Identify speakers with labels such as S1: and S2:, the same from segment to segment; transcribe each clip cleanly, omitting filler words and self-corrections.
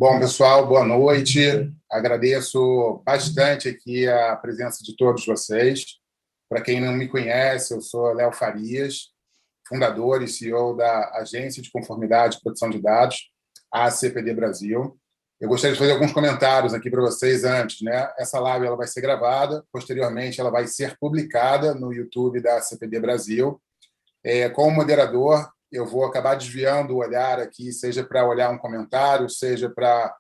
S1: Bom, pessoal, boa noite. Agradeço bastante aqui a presença de todos vocês. Para quem não me conhece, eu sou Léo Farias, fundador e CEO da Agência de Conformidade e Proteção de Dados, a ACPD Brasil. Eu gostaria de fazer alguns comentários aqui para vocês antes, né? Essa live ela vai ser gravada, posteriormente ela vai ser publicada no YouTube da ACPD Brasil. Como moderador, eu vou acabar desviando o olhar aqui, seja para olhar um comentário, seja para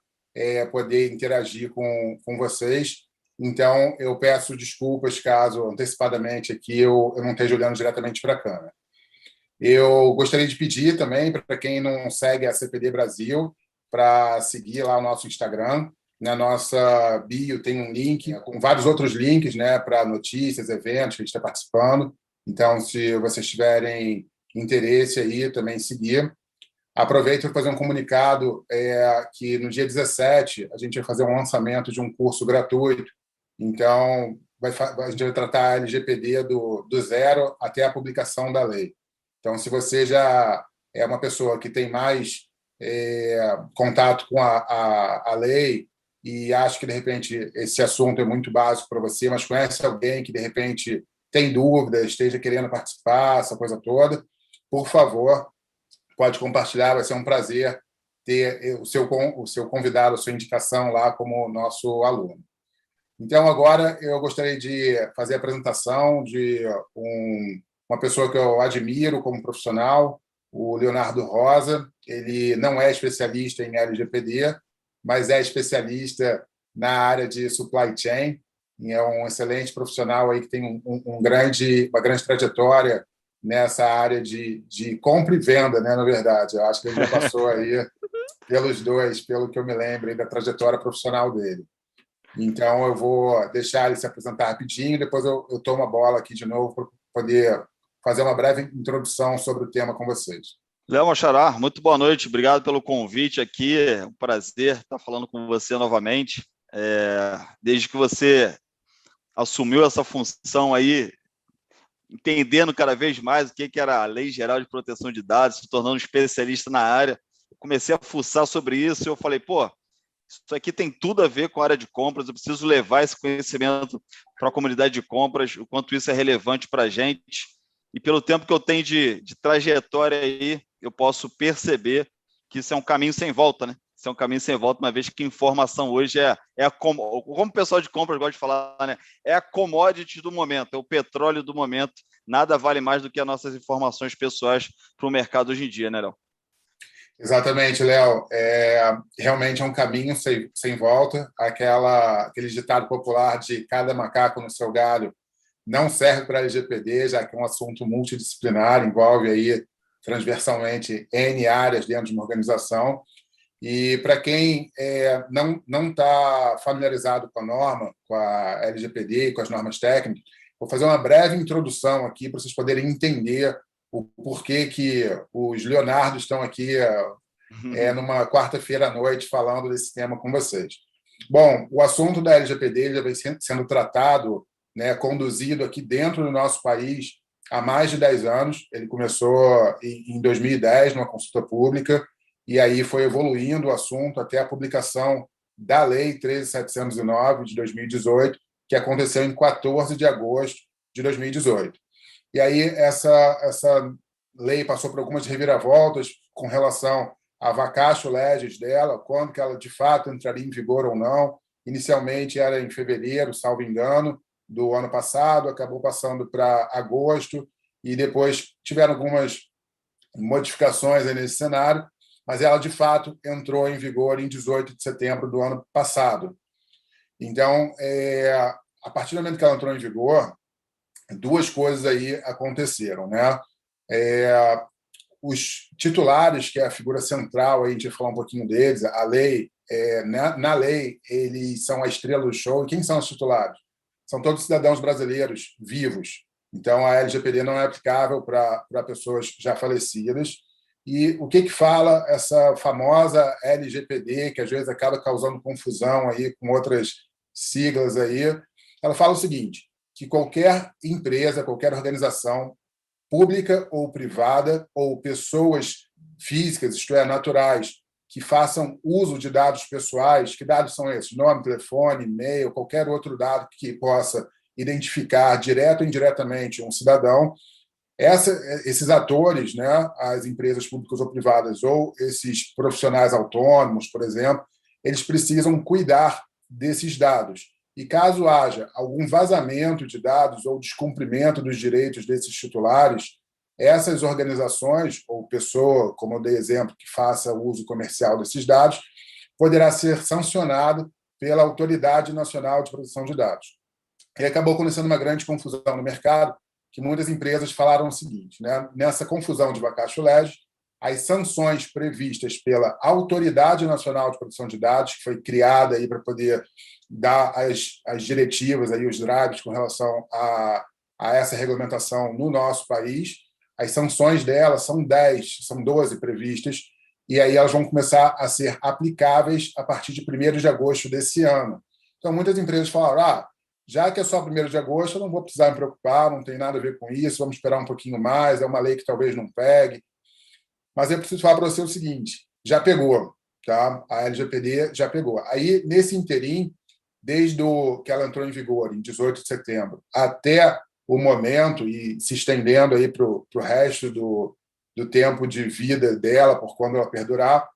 S1: poder interagir com vocês. Então, eu peço desculpas caso, antecipadamente, aqui eu não esteja olhando diretamente para a câmera. Eu gostaria de pedir também, para quem não segue a CPD Brasil, para seguir lá o nosso Instagram. Na nossa bio tem um link, com vários outros links, né, para notícias, eventos que a gente está participando. Então, se vocês tiverem interesse aí, também seguir. Aproveito para fazer um comunicado que no dia 17 a gente vai fazer um lançamento de um curso gratuito. Então, a gente vai tratar a LGPD do zero até a publicação da lei. Então, se você já é uma pessoa que tem mais contato com a lei e acha que, de repente, esse assunto é muito básico para você, mas conhece alguém que, de repente, tem dúvidas, esteja querendo participar, essa coisa toda, por favor, pode compartilhar, vai ser um prazer ter o seu convidado, a sua indicação lá como nosso aluno. Então, agora, eu gostaria de fazer a apresentação de uma pessoa que eu admiro como profissional, o Leonardo Rosa. Ele não é especialista em LGPD, mas é especialista na área de supply chain. E é um excelente profissional aí que tem uma grande trajetória nessa área de compra e venda, né, na verdade. Eu acho que ele já passou aí pelos dois, pelo que eu me lembro aí da trajetória profissional dele. Então, eu vou deixar ele se apresentar rapidinho, depois eu tomo a bola aqui de novo para poder fazer uma breve introdução sobre o tema com vocês.
S2: Léo Machará, muito boa noite, obrigado pelo convite aqui, é um prazer estar falando com você novamente. Desde que você assumiu essa função aí, entendendo cada vez mais o que era a Lei Geral de Proteção de Dados, se tornando um especialista na área, eu comecei a fuçar sobre isso e eu falei, isso aqui tem tudo a ver com a área de compras, eu preciso levar esse conhecimento para a comunidade de compras, o quanto isso é relevante para a gente. E pelo tempo que eu tenho de trajetória aí, eu posso perceber que isso é um caminho sem volta, né? Isso é um caminho sem volta, uma vez que informação hoje como o pessoal de compras gosta de falar, né? É a commodity do momento, é o petróleo do momento. Nada vale mais do que as nossas informações pessoais para o mercado hoje em dia, né, Léo?
S1: Exatamente, Léo. Realmente é um caminho sem volta. Aquele ditado popular de cada macaco no seu galho não serve para a LGPD, já que é um assunto multidisciplinar, envolve aí transversalmente N áreas dentro de uma organização. E para quem não está familiarizado com a norma, com a LGPD, com as normas técnicas, vou fazer uma breve introdução aqui para vocês poderem entender o porquê que os Leonardos estão aqui numa quarta-feira à noite falando desse tema com vocês. Bom, o assunto da LGPD já vem sendo tratado, né, conduzido aqui dentro do nosso país há mais de 10 anos. Ele começou em 2010, numa consulta pública, e aí foi evoluindo o assunto até a publicação da Lei 13.709, de 2018, que aconteceu em 14 de agosto de 2018. E aí essa lei passou por algumas reviravoltas com relação a vacatio legis dela, quando que ela de fato entraria em vigor ou não. Inicialmente era em fevereiro, salvo engano, do ano passado, acabou passando para agosto, e depois tiveram algumas modificações aí nesse cenário, mas ela de fato entrou em vigor em 18 de setembro do ano passado. Então, a partir do momento que ela entrou em vigor, duas coisas aí aconteceram, né? Os titulares, que é a figura central, aí a gente vai falar um pouquinho deles, a lei, na lei, eles são a estrela do show. E quem são os titulares? São todos cidadãos brasileiros vivos. Então, a LGPD não é aplicável para pessoas já falecidas. E o que fala essa famosa LGPD, que às vezes acaba causando confusão aí com outras siglas aí? Ela fala o seguinte, que qualquer empresa, qualquer organização, pública ou privada, ou pessoas físicas, isto é, naturais, que façam uso de dados pessoais. Que dados são esses? Nome, telefone, e-mail, qualquer outro dado que possa identificar direto ou indiretamente um cidadão. Esses atores, né, as empresas públicas ou privadas, ou esses profissionais autônomos, por exemplo, eles precisam cuidar desses dados. E caso haja algum vazamento de dados ou descumprimento dos direitos desses titulares, essas organizações, ou pessoa, como eu dei exemplo, que faça uso comercial desses dados, poderá ser sancionado pela Autoridade Nacional de Proteção de Dados. E acabou acontecendo uma grande confusão no mercado, que muitas empresas falaram o seguinte, né? Nessa confusão de vacacho-lege, as sanções previstas pela Autoridade Nacional de Proteção de Dados, que foi criada aí para poder dar as diretivas, aí, os drives com relação a essa regulamentação no nosso país, as sanções dela são 12 previstas, e aí elas vão começar a ser aplicáveis a partir de 1º de agosto desse ano. Então, muitas empresas falaram, já que é só 1º de agosto, eu não vou precisar me preocupar, não tem nada a ver com isso, vamos esperar um pouquinho mais, é uma lei que talvez não pegue. Mas eu preciso falar para você o seguinte, já pegou, tá? A LGPD já pegou. Aí, nesse interim, desde que ela entrou em vigor, em 18 de setembro, até o momento, e se estendendo aí para o resto do tempo de vida dela, por quando ela perdurar,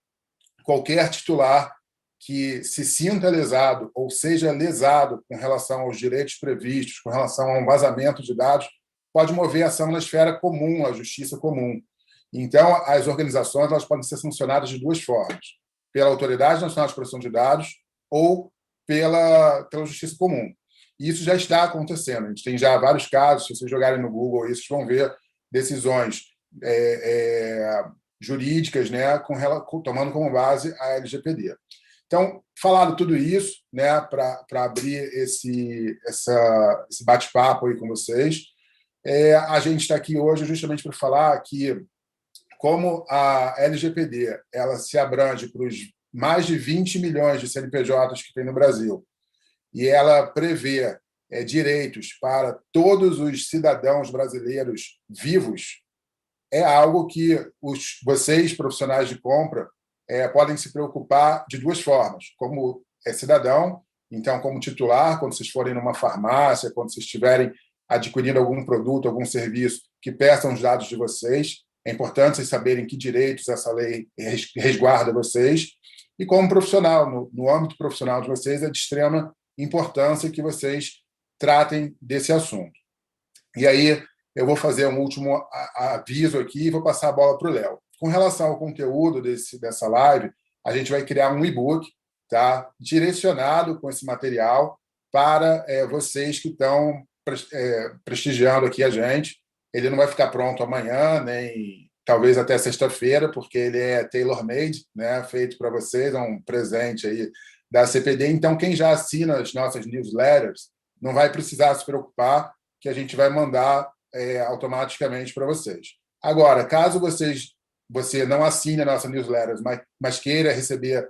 S1: qualquer titular que se sinta lesado ou seja lesado com relação aos direitos previstos, com relação a um vazamento de dados, pode mover ação na esfera comum, na justiça comum. Então, as organizações elas podem ser sancionadas de duas formas, pela Autoridade Nacional de Proteção de Dados ou pela justiça comum. E isso já está acontecendo. A gente tem já vários casos, se vocês jogarem no Google, vocês vão ver decisões jurídicas, né, tomando como base a LGPD. Então, falado tudo isso, né, para abrir esse bate-papo aí com vocês, a gente está aqui hoje justamente para falar que, como a LGPD ela se abrange para os mais de 20 milhões de CNPJs que tem no Brasil, e ela prevê direitos para todos os cidadãos brasileiros vivos, é algo que vocês, profissionais de compra, podem se preocupar de duas formas. Como cidadão, então, como titular, quando vocês forem numa farmácia, quando vocês estiverem adquirindo algum produto, algum serviço que peçam os dados de vocês, é importante vocês saberem que direitos essa lei resguarda vocês. E como profissional, no âmbito profissional de vocês, é de extrema importância que vocês tratem desse assunto. E aí, eu vou fazer um último aviso aqui e vou passar a bola para o Léo. Com relação ao conteúdo dessa live, a gente vai criar um e-book, tá, direcionado com esse material para vocês que estão prestigiando aqui a gente. Ele não vai ficar pronto amanhã, nem talvez até sexta-feira, porque ele é tailor-made, né, feito para vocês, é um presente aí da CPD. Então, quem já assina as nossas newsletters não vai precisar se preocupar, que a gente vai mandar automaticamente para vocês. Agora, caso você não assine a nossa newsletter, mas queira receber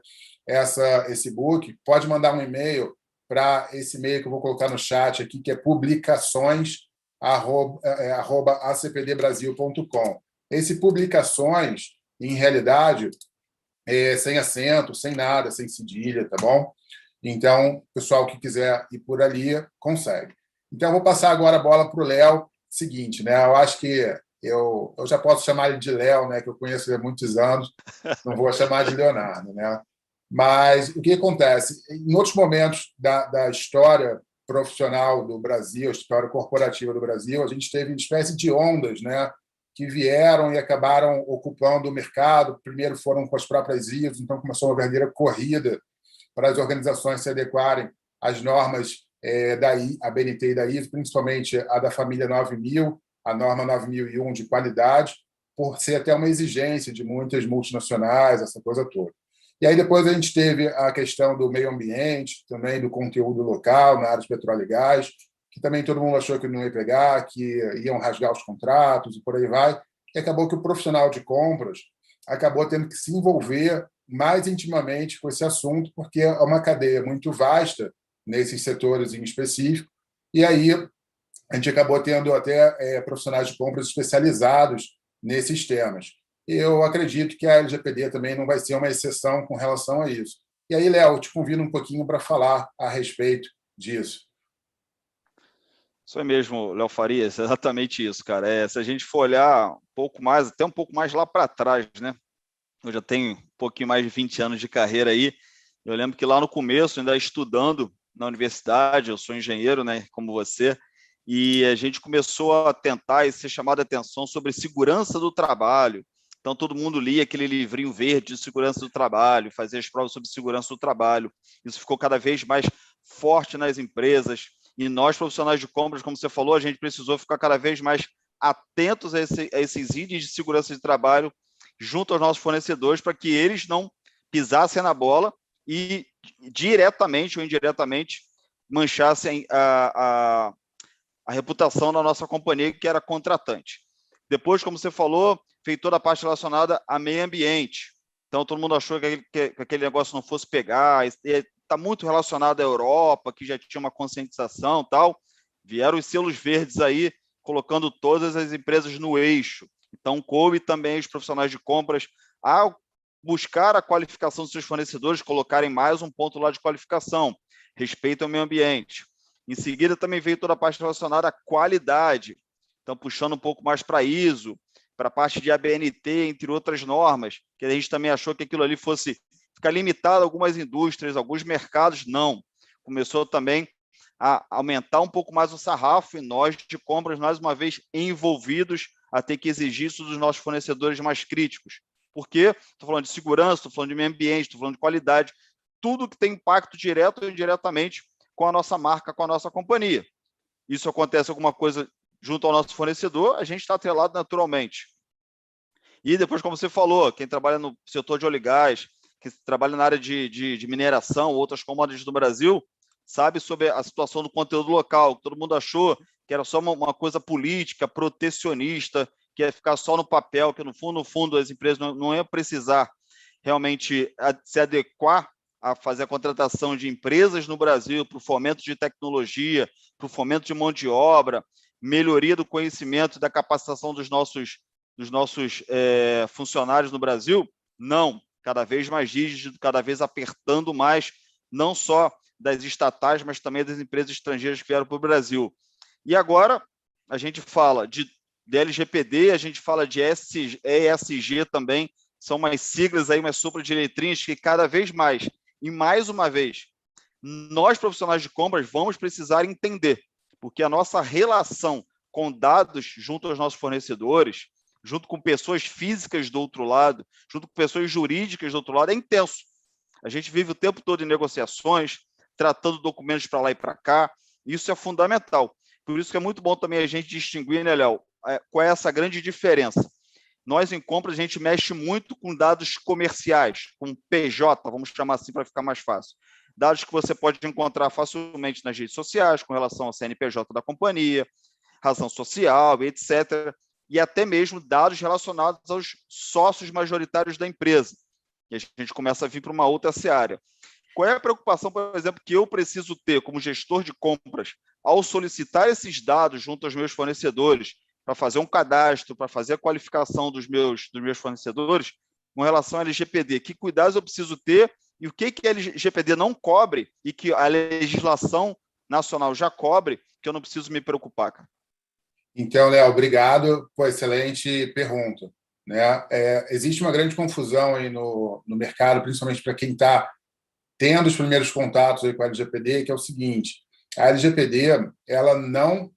S1: esse book, pode mandar um e-mail para esse e-mail que eu vou colocar no chat aqui, que é publicações@acpdbrasil.com. Esse publicações, em realidade, sem acento, sem nada, sem cedilha, tá bom? Então, o pessoal que quiser ir por ali, consegue. Então, eu vou passar agora a bola para o Léo. Seguinte, né? Eu acho que eu já posso chamar ele de Léo, né? Que eu conheço há muitos anos, não vou chamar de Leonardo, né? Mas o que acontece? Em outros momentos da história profissional do Brasil, história corporativa do Brasil, a gente teve uma espécie de ondas, né? Que vieram e acabaram ocupando o mercado. Primeiro foram com as próprias ISOs, então começou uma verdadeira corrida para as organizações se adequarem às normas da ABNT e da ISO, principalmente a da família 9000, a norma 9001 de qualidade, por ser até uma exigência de muitas multinacionais, essa coisa toda. E aí depois a gente teve a questão do meio ambiente, também do conteúdo local na área de petróleo e gás, que também todo mundo achou que não ia pegar, que iam rasgar os contratos e por aí vai. E acabou que o profissional de compras acabou tendo que se envolver mais intimamente com esse assunto, porque é uma cadeia muito vasta nesses setores em específico, e aí a gente acabou tendo até profissionais de compras especializados nesses temas. eu acredito que a LGPD também não vai ser uma exceção com relação a isso. E aí, Léo, eu te convido um pouquinho para falar a respeito disso.
S2: Isso é mesmo, Léo Farias, exatamente isso, cara. Se a gente for olhar um pouco mais, até um pouco mais lá para trás, né? Eu já tenho um pouquinho mais de 20 anos de carreira aí. Eu lembro que lá no começo, ainda estudando na universidade, eu sou engenheiro, né, como você, e a gente começou a tentar e ser chamado a atenção sobre segurança do trabalho. Então, todo mundo lia aquele livrinho verde de segurança do trabalho, fazia as provas sobre segurança do trabalho. Isso ficou cada vez mais forte nas empresas. E nós, profissionais de compras, como você falou, a gente precisou ficar cada vez mais atentos a esses itens de segurança de trabalho junto aos nossos fornecedores para que eles não pisassem na bola e diretamente ou indiretamente manchassem a reputação da nossa companhia, que era contratante. Depois, como você falou, fez toda a parte relacionada a meio ambiente. Então, todo mundo achou que aquele negócio não fosse pegar. Está muito relacionado à Europa, que já tinha uma conscientização e tal. Vieram os selos verdes aí, colocando todas as empresas no eixo. Então, coube também os profissionais de compras a buscar a qualificação dos seus fornecedores, colocarem mais um ponto lá de qualificação, respeito ao meio ambiente. Em seguida, também veio toda a parte relacionada à qualidade. Então, puxando um pouco mais para ISO, para a parte de ABNT, entre outras normas, que a gente também achou que aquilo ali fosse ficar limitado a algumas indústrias, alguns mercados, não. Começou também a aumentar um pouco mais o sarrafo e nós, de compras, mais uma vez, envolvidos a ter que exigir isso dos nossos fornecedores mais críticos. Por quê? Estou falando de segurança, estou falando de meio ambiente, estou falando de qualidade, tudo que tem impacto direto ou indiretamente com a nossa marca, com a nossa companhia. Isso acontece alguma coisa junto ao nosso fornecedor, a gente está atrelado naturalmente. E depois, como você falou, quem trabalha no setor de óleo e gás, quem trabalha na área de mineração, outras commodities do Brasil, sabe sobre a situação do conteúdo local. Todo mundo achou que era só uma coisa política, protecionista, que ia ficar só no papel, que no fundo, as empresas não iam precisar realmente se adequar a fazer a contratação de empresas no Brasil para o fomento de tecnologia, para o fomento de mão de obra, melhoria do conhecimento e da capacitação dos nossos funcionários no Brasil. Não, cada vez mais rígido, cada vez apertando mais, não só das estatais, mas também das empresas estrangeiras que vieram para o Brasil. E agora a gente fala de LGPD, a gente fala de ESG também, são umas siglas aí, umas sopas de letrinhas que cada vez mais, e mais uma vez, nós profissionais de compras vamos precisar entender, porque a nossa relação com dados junto aos nossos fornecedores, junto com pessoas físicas do outro lado, junto com pessoas jurídicas do outro lado, é intenso. A gente vive o tempo todo em negociações, tratando documentos para lá e para cá, isso é fundamental. Por isso que é muito bom também a gente distinguir, né, Léo, qual é essa grande diferença. Nós, em compras, a gente mexe muito com dados comerciais, com PJ, vamos chamar assim para ficar mais fácil. Dados que você pode encontrar facilmente nas redes sociais, com relação ao CNPJ da companhia, razão social, etc. E até mesmo dados relacionados aos sócios majoritários da empresa. E a gente começa a vir para uma outra seara. Qual é a preocupação, por exemplo, que eu preciso ter como gestor de compras ao solicitar esses dados junto aos meus fornecedores para fazer um cadastro, para fazer a qualificação dos meus fornecedores com relação à LGPD? Que cuidados eu preciso ter e o que a LGPD não cobre e que a legislação nacional já cobre, que eu não preciso me preocupar, cara?
S1: Então, Léo, obrigado. Pô, excelente pergunta. Né? Existe uma grande confusão aí no mercado, principalmente para quem está tendo os primeiros contatos aí com a LGPD, que é o seguinte: a LGPD, ela não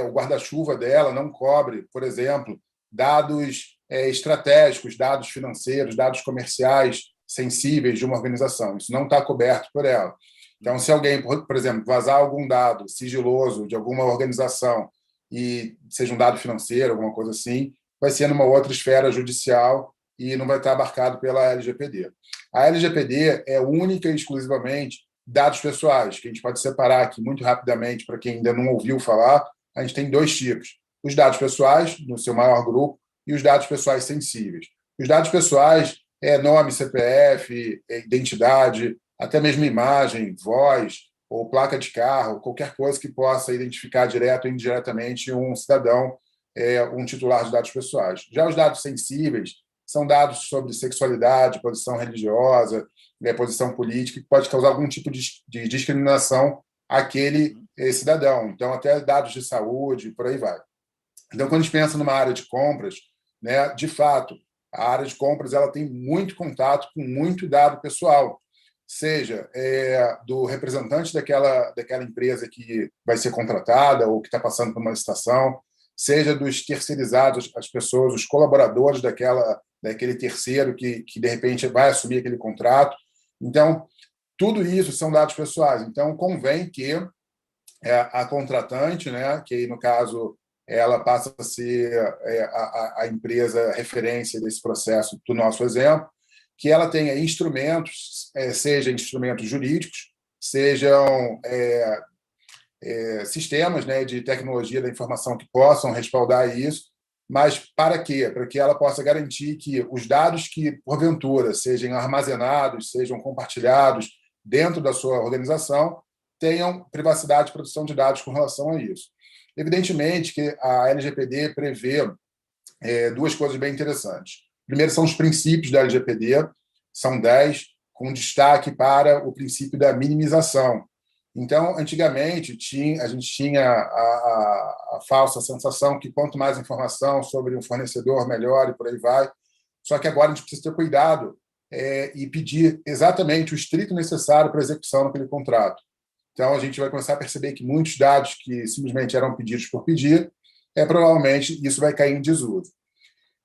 S1: o guarda-chuva dela não cobre, por exemplo, dados estratégicos, dados financeiros, dados comerciais sensíveis de uma organização. Isso não está coberto por ela. Então, se alguém, por exemplo, vazar algum dado sigiloso de alguma organização e seja um dado financeiro, alguma coisa assim, vai ser numa outra esfera judicial e não vai estar abarcado pela LGPD. A LGPD é única e exclusivamente dados pessoais, que a gente pode separar aqui muito rapidamente para quem ainda não ouviu falar. A gente tem dois tipos: os dados pessoais, no seu maior grupo, e os dados pessoais sensíveis. Os dados pessoais é nome, CPF, identidade, até mesmo imagem, voz, ou placa de carro, qualquer coisa que possa identificar direto ou indiretamente um cidadão, um titular de dados pessoais. Já os dados sensíveis são dados sobre sexualidade, posição religiosa, posição política, que pode causar algum tipo de discriminação àquele cidadão. Então, até dados de saúde, por aí vai. Então, quando a gente pensa numa área de compras, né, de fato, a área de compras ela tem muito contato com muito dado pessoal, seja do representante daquela empresa que vai ser contratada ou que está passando por uma licitação, seja dos terceirizados, as pessoas, os colaboradores daquele terceiro que, de repente, vai assumir aquele contrato. Então, tudo isso são dados pessoais. Então, convém que a contratante, né, que, no caso, ela passa a ser a empresa referência desse processo, do nosso exemplo, que ela tenha instrumentos, seja instrumentos jurídicos, sejam sistemas, né, de tecnologia da informação que possam respaldar isso, mas para quê? Para que ela possa garantir que os dados que, porventura, sejam armazenados, sejam compartilhados dentro da sua organização, tenham privacidade de proteção de dados com relação a isso. Evidentemente que a LGPD prevê duas coisas bem interessantes. Primeiro são os princípios da LGPD, são 10, com destaque para o princípio da minimização. Então, antigamente, a gente tinha a falsa sensação que quanto mais informação sobre um fornecedor, melhor, e por aí vai. Só que agora a gente precisa ter cuidado e pedir exatamente o estrito necessário para a execução daquele contrato. Então, a gente vai começar a perceber que muitos dados que simplesmente eram pedidos por pedir, provavelmente isso vai cair em desuso.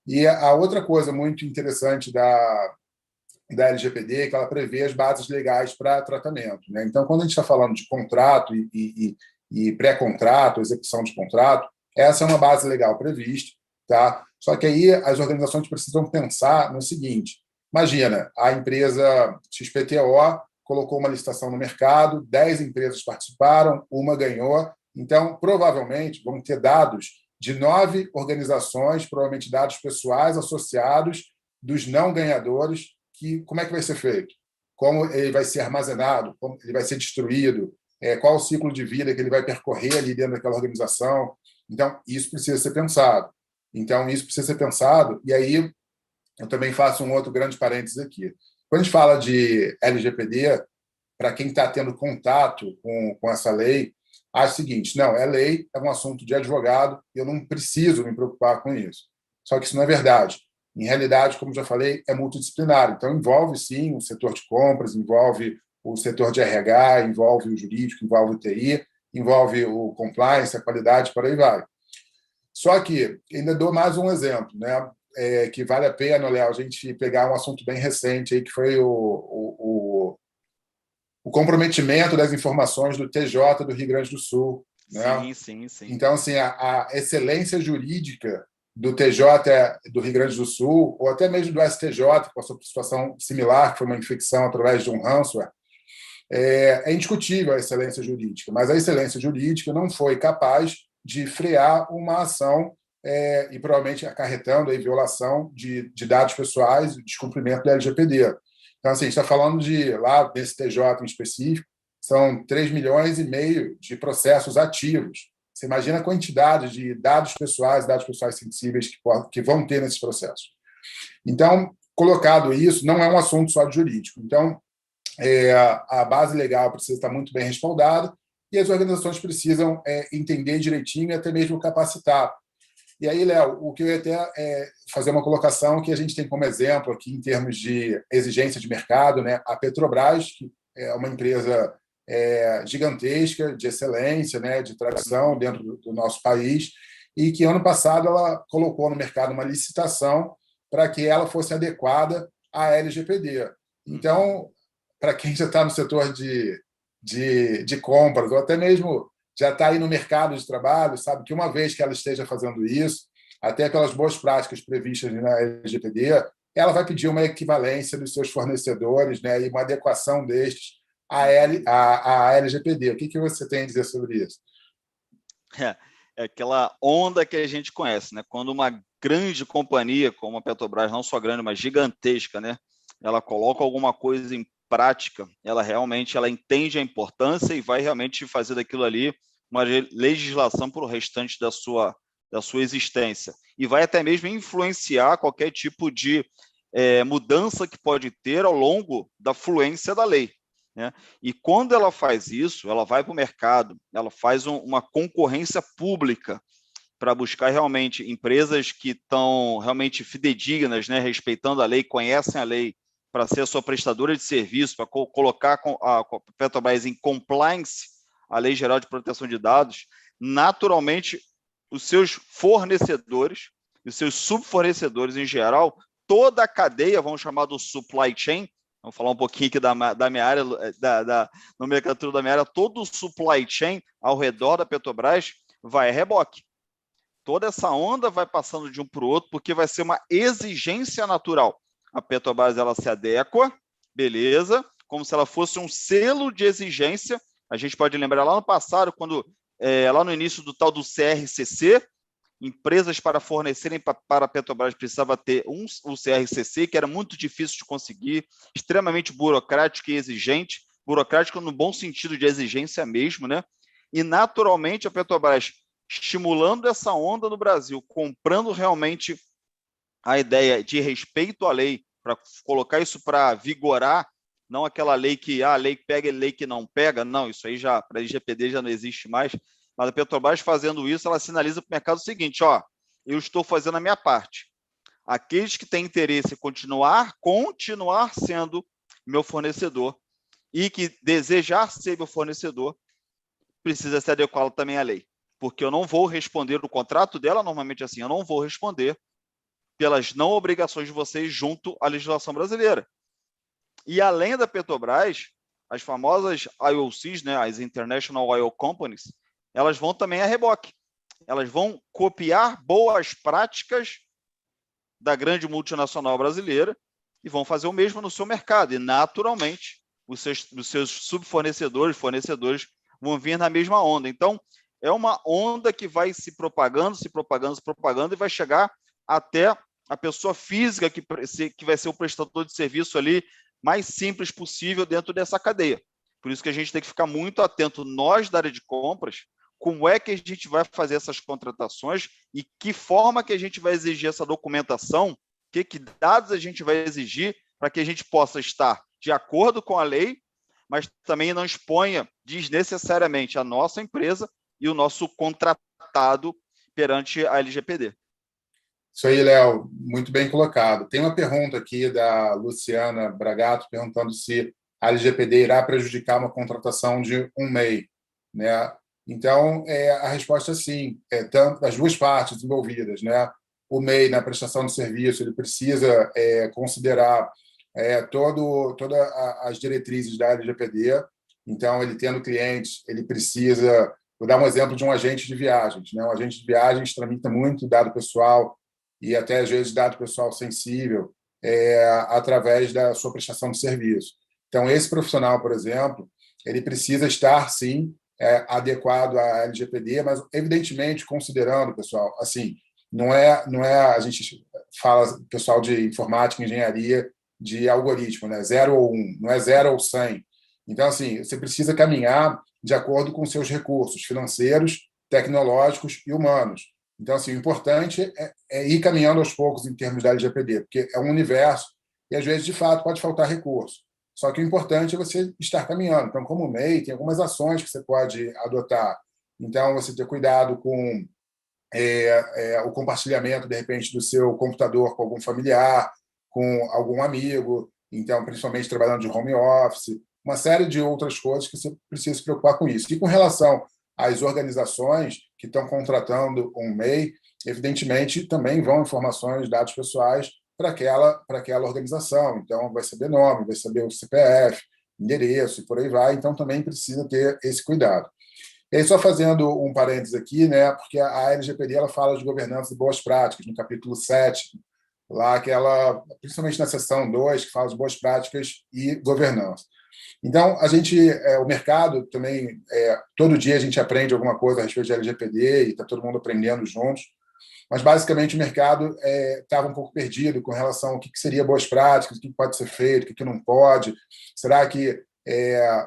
S1: E a outra coisa muito interessante da LGPD é que ela prevê as bases legais para tratamento, né? Então, quando a gente está falando de contrato e pré-contrato, execução de contrato, essa é uma base legal prevista, tá? Só que aí as organizações precisam pensar no seguinte: imagina, a empresa XPTO colocou uma licitação no mercado, 10 empresas participaram, uma ganhou, então, provavelmente, vão ter dados de 9 organizações, provavelmente dados pessoais associados dos não ganhadores. Como é que vai ser feito? Como ele vai ser armazenado? Como ele vai ser destruído? Qual o ciclo de vida que ele vai percorrer ali dentro daquela organização? Então, isso precisa ser pensado. E aí eu também faço um outro grande parênteses aqui. Quando a gente fala de LGPD, para quem está tendo contato com essa lei, acha o seguinte: não, é lei, é um assunto de advogado, eu não preciso me preocupar com isso. Só que isso não é verdade. Em realidade, como já falei, é multidisciplinar. Então, envolve, sim, o setor de compras, envolve o setor de RH, envolve o jurídico, envolve o TI, envolve o compliance, a qualidade, por aí vai. Só que, ainda dou mais um exemplo, né? Que vale a pena, Léo, a gente pegar um assunto bem recente, aí, que foi o comprometimento das informações do TJ do Rio Grande do Sul. Né?
S2: Sim.
S1: Então, assim, a excelência jurídica do TJ do Rio Grande do Sul, ou até mesmo do STJ, que passou por situação similar, que foi uma infecção através de um ransomware, é indiscutível a excelência jurídica, mas a excelência jurídica não foi capaz de frear uma ação e provavelmente acarretando a violação de dados pessoais e descumprimento da LGPD. Então, assim, a gente está falando lá desse TJ em específico, são 3,5 milhões de processos ativos. Você imagina a quantidade de dados pessoais sensíveis que vão ter nesses processos. Então, colocado isso, não é um assunto só de jurídico. Então, a base legal precisa estar muito bem respaldada e as organizações precisam entender direitinho e até mesmo capacitar. E aí, Léo, o que eu ia até fazer uma colocação que a gente tem como exemplo aqui em termos de exigência de mercado, né? A Petrobras, que é uma empresa gigantesca, de excelência, né? De tradição dentro do nosso país, e que ano passado ela colocou no mercado uma licitação para que ela fosse adequada à LGPD. Então, para quem já está no setor de compras, ou até mesmo já está aí no mercado de trabalho, sabe que uma vez que ela esteja fazendo isso, até pelas boas práticas previstas na LGPD, ela vai pedir uma equivalência dos seus fornecedores, né, e uma adequação destes à LGPD. O que você tem a dizer sobre isso?
S2: É aquela onda que a gente conhece, né? Quando uma grande companhia como a Petrobras, não só grande, mas gigantesca, né, ela coloca alguma coisa em prática, ela entende a importância e vai realmente fazer daquilo ali uma legislação para o restante da sua da sua existência, e vai até mesmo influenciar qualquer tipo de mudança que pode ter ao longo da fluência da lei, né? E quando ela faz isso, ela vai para o mercado, ela faz uma concorrência pública para buscar realmente empresas que estão realmente fidedignas, né, respeitando a lei, conhecem a lei, para ser a sua prestadora de serviço, para colocar a Petrobras em compliance à Lei Geral de Proteção de Dados. Naturalmente, os seus fornecedores, os seus subfornecedores em geral, toda a cadeia, vamos chamar do supply chain, vamos falar um pouquinho aqui da minha área, da nomenclatura da minha área, todo o supply chain ao redor da Petrobras vai a reboque. Toda essa onda vai passando de um para o outro, porque vai ser uma exigência natural. A Petrobras ela se adequa, beleza, como se ela fosse um selo de exigência. A gente pode lembrar lá no passado, quando lá no início do tal do CRCC, empresas para fornecerem para a Petrobras precisava ter o CRCC, que era muito difícil de conseguir, extremamente burocrático e exigente, burocrático no bom sentido de exigência mesmo, né? E naturalmente a Petrobras estimulando essa onda no Brasil, comprando realmente a ideia de respeito à lei, para colocar isso para vigorar, não aquela lei que a lei pega e lei que não pega, não, isso aí já, para a LGPD já não existe mais, mas a Petrobras fazendo isso, ela sinaliza para o mercado o seguinte, ó, eu estou fazendo a minha parte. Aqueles que têm interesse em continuar sendo meu fornecedor e que desejar ser meu fornecedor, precisa se adequar também à lei. Porque eu não vou responder, o contrato dela normalmente é assim, eu não vou responder pelas não obrigações de vocês junto à legislação brasileira. E além da Petrobras, as famosas IOCs, né, as International Oil Companies, elas vão também a reboque. Elas vão copiar boas práticas da grande multinacional brasileira e vão fazer o mesmo no seu mercado. E, naturalmente, os seus subfornecedores, fornecedores, vão vir na mesma onda. Então, é uma onda que vai se propagando e vai chegar até a pessoa física que vai ser o prestador de serviço ali mais simples possível dentro dessa cadeia. Por isso que a gente tem que ficar muito atento, nós da área de compras, como é que a gente vai fazer essas contratações e que forma que a gente vai exigir essa documentação, que dados a gente vai exigir para que a gente possa estar de acordo com a lei, mas também não exponha desnecessariamente a nossa empresa e o nosso contratado perante a LGPD.
S1: Isso aí, Léo, muito bem colocado. Tem uma pergunta aqui da Luciana Bragato perguntando se a LGPD irá prejudicar uma contratação de um MEI, né? Então, a resposta é sim, tanto as duas partes envolvidas, né? O MEI, na prestação de serviço, ele precisa considerar todas as diretrizes da LGPD. Então, ele tendo clientes, ele precisa... Vou dar um exemplo de um agente de viagens, né? Um agente de viagens tramita muito dado pessoal e até, às vezes, dado pessoal sensível através da sua prestação de serviço. Então, esse profissional, por exemplo, ele precisa estar, sim, adequado à LGPD, mas, evidentemente, considerando, pessoal, assim, não é a gente fala, pessoal de informática, engenharia, de algoritmo, né? 0 ou 1, não é 0 ou 100. Então, assim, você precisa caminhar de acordo com seus recursos financeiros, tecnológicos e humanos. Então, assim, o importante é ir caminhando aos poucos em termos da LGPD, porque é um universo e, às vezes, de fato, pode faltar recurso. Só que o importante é você estar caminhando. Então, como MEI, tem algumas ações que você pode adotar. Então, você ter cuidado com o compartilhamento, de repente, do seu computador com algum familiar, com algum amigo, então, principalmente trabalhando de home office, uma série de outras coisas que você precisa se preocupar com isso. E com relação às organizações que estão contratando um MEI, evidentemente, também vão informações, dados pessoais para aquela organização. Então, vai saber nome, vai saber o CPF, endereço e por aí vai. Então, também precisa ter esse cuidado. E aí, só fazendo um parênteses aqui, né, porque a LGPD ela fala de governança e boas práticas, no capítulo 7, lá que ela, principalmente na seção 2, que fala de boas práticas e governança. Então, o mercado também, todo dia a gente aprende alguma coisa a respeito de LGPD e está todo mundo aprendendo juntos, mas basicamente o mercado estava um pouco perdido com relação ao que seria boas práticas, o que pode ser feito, o que não pode. Será que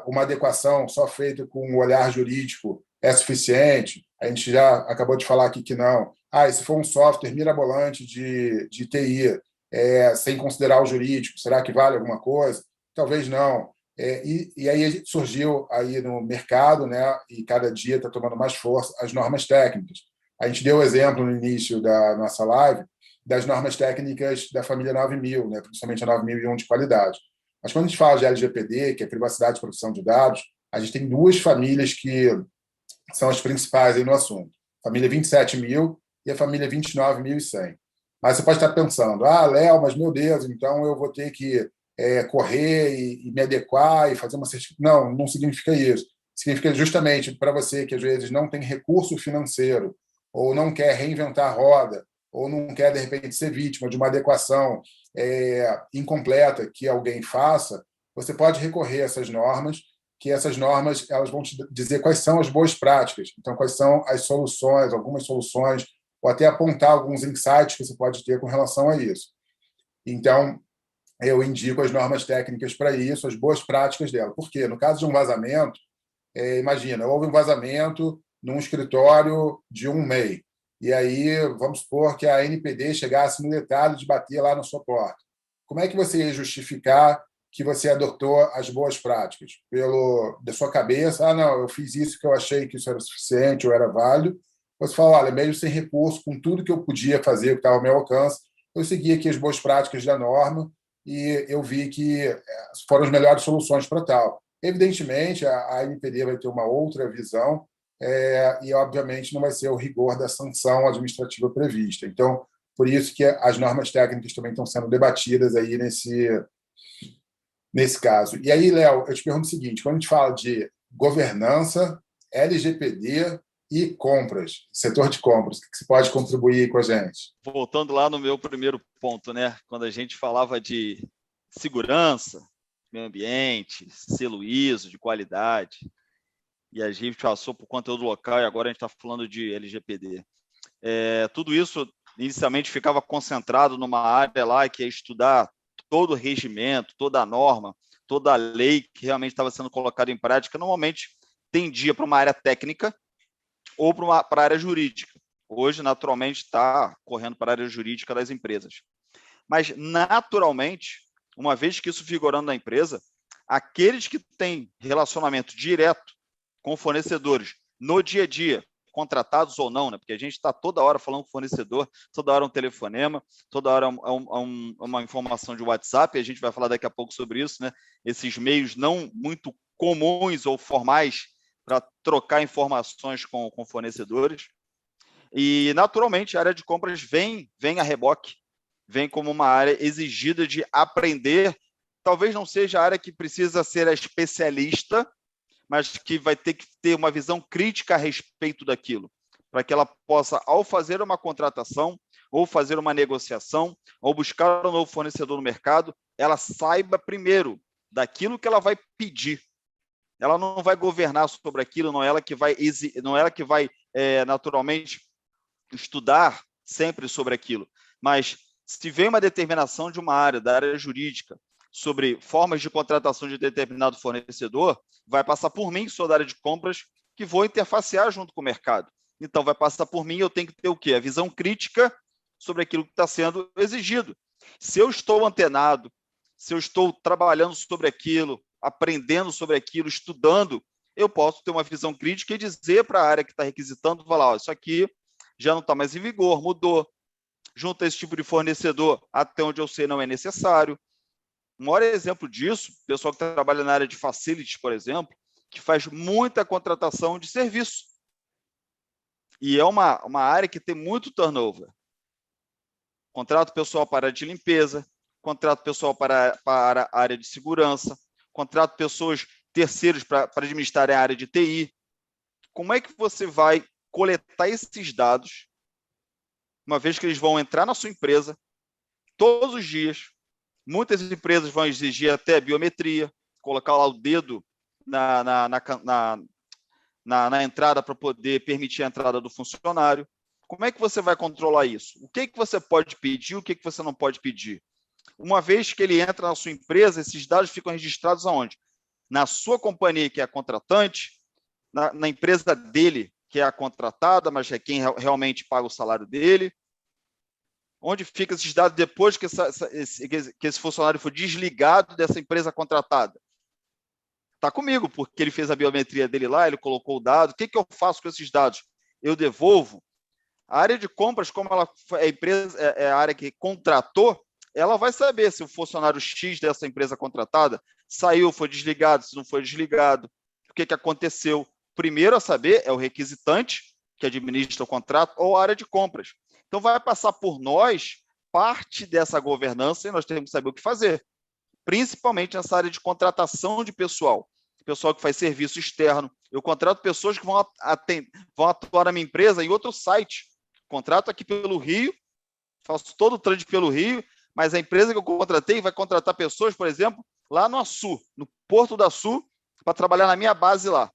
S1: uma adequação só feita com um olhar jurídico é suficiente? A gente já acabou de falar aqui que não. se for um software mirabolante de TI, sem considerar o jurídico, será que vale alguma coisa? Talvez não. E aí surgiu aí no mercado, né, e cada dia está tomando mais força, as normas técnicas. A gente deu o exemplo no início da nossa live das normas técnicas da família 9000, né, principalmente a 9001 de qualidade. Mas quando a gente fala de LGPD, que é privacidade e proteção de dados, a gente tem duas famílias que são as principais aí no assunto. A família 27000 e a família 29100. Mas você pode estar pensando, Léo, mas meu Deus, então eu vou ter que correr e me adequar e fazer uma certificação. Não significa isso. Significa justamente para você que às vezes não tem recurso financeiro ou não quer reinventar a roda ou não quer, de repente, ser vítima de uma adequação incompleta que alguém faça, você pode recorrer a essas normas, que essas normas elas vão te dizer quais são as boas práticas, então quais são as soluções, algumas soluções, ou até apontar alguns insights que você pode ter com relação a isso. Então, eu indico as normas técnicas para isso, as boas práticas dela. Por quê? No caso de um vazamento, imagina, houve um vazamento num escritório de um MEI, e aí vamos supor que a NPD chegasse no detalhe de bater lá na sua porta. Como é que você ia justificar que você adotou as boas práticas? Da sua cabeça, não, eu fiz isso que eu achei que isso era suficiente ou era válido. Você fala, olha, mesmo sem recurso, com tudo que eu podia fazer, que estava ao meu alcance, eu segui aqui as boas práticas da norma e eu vi que foram as melhores soluções para tal. Evidentemente, a NPD vai ter uma outra visão e, obviamente, não vai ser o rigor da sanção administrativa prevista. Então, por isso que as normas técnicas também estão sendo debatidas aí nesse caso. E aí, Léo, eu te pergunto o seguinte, quando a gente fala de governança, LGPD e compras, setor de compras, o que você pode contribuir com a gente?
S2: Voltando lá no meu primeiro ponto, né? Quando a gente falava de segurança, meio ambiente, selo ISO, de qualidade, e a gente passou por conteúdo local e agora a gente está falando de LGPD. Tudo isso inicialmente ficava concentrado numa área lá que é estudar todo o regimento, toda a norma, toda a lei que realmente estava sendo colocada em prática. Normalmente tendia para uma área técnica ou para a área jurídica. Hoje, naturalmente, está correndo para a área jurídica das empresas. Mas, naturalmente, uma vez que isso figurando na empresa, aqueles que têm relacionamento direto com fornecedores no dia a dia, contratados ou não, né? Porque a gente está toda hora falando com fornecedor, toda hora um telefonema, toda hora uma informação de WhatsApp, e a gente vai falar daqui a pouco sobre isso, né? Esses meios não muito comuns ou formais para trocar informações com fornecedores. E, naturalmente, a área de compras vem a reboque, vem como uma área exigida de aprender. Talvez não seja a área que precisa ser a especialista, mas que vai ter que ter uma visão crítica a respeito daquilo, para que ela possa, ao fazer uma contratação, ou fazer uma negociação, ou buscar um novo fornecedor no mercado, ela saiba primeiro daquilo que ela vai pedir. Ela não vai governar sobre aquilo, não é ela que vai naturalmente estudar sempre sobre aquilo, mas se vem uma determinação de uma área, da área jurídica, sobre formas de contratação de determinado fornecedor, vai passar por mim, sou da área de compras, que vou interfacear junto com o mercado. Então, vai passar por mim, eu tenho que ter o quê? A visão crítica sobre aquilo que está sendo exigido. Se eu estou antenado, se eu estou trabalhando sobre aquilo, aprendendo sobre aquilo, estudando, eu posso ter uma visão crítica e dizer para a área que está requisitando, falar, isso aqui já não está mais em vigor, mudou. Junto a esse tipo de fornecedor, até onde eu sei, não é necessário. O maior exemplo disso, o pessoal que trabalha na área de facilities, por exemplo, que faz muita contratação de serviço. E é uma área que tem muito turnover. Contrato pessoal para a área de limpeza, contrato pessoal para a área de segurança, contrato pessoas terceiros para administrar a área de TI. Como é que você vai coletar esses dados, uma vez que eles vão entrar na sua empresa todos os dias? Muitas empresas vão exigir até biometria, colocar lá o dedo na entrada para poder permitir a entrada do funcionário. Como é que você vai controlar isso? O que você pode pedir, o que você não pode pedir? Uma vez que ele entra na sua empresa, esses dados ficam registrados aonde? Na sua companhia, que é a contratante, na empresa dele, que é a contratada, mas é quem realmente paga o salário dele? Onde ficam esses dados depois que esse funcionário foi desligado dessa empresa contratada? Está comigo, porque ele fez a biometria dele lá, ele colocou o dado. O que eu faço com esses dados? Eu devolvo? A área de compras, como ela é a empresa, é a área que contratou, ela vai saber se o funcionário X dessa empresa contratada saiu, foi desligado, se não foi desligado, o que aconteceu. Primeiro a saber é o requisitante, que administra o contrato, ou a área de compras. Então, vai passar por nós parte dessa governança e nós temos que saber o que fazer, principalmente nessa área de contratação de pessoal que faz serviço externo. Eu contrato pessoas que vão atuar na minha empresa em outro site. Contrato aqui pelo Rio, faço todo o trânsito pelo Rio, mas a empresa que eu contratei vai contratar pessoas, por exemplo, lá no Açu, no Porto do Açu, para trabalhar na minha base lá.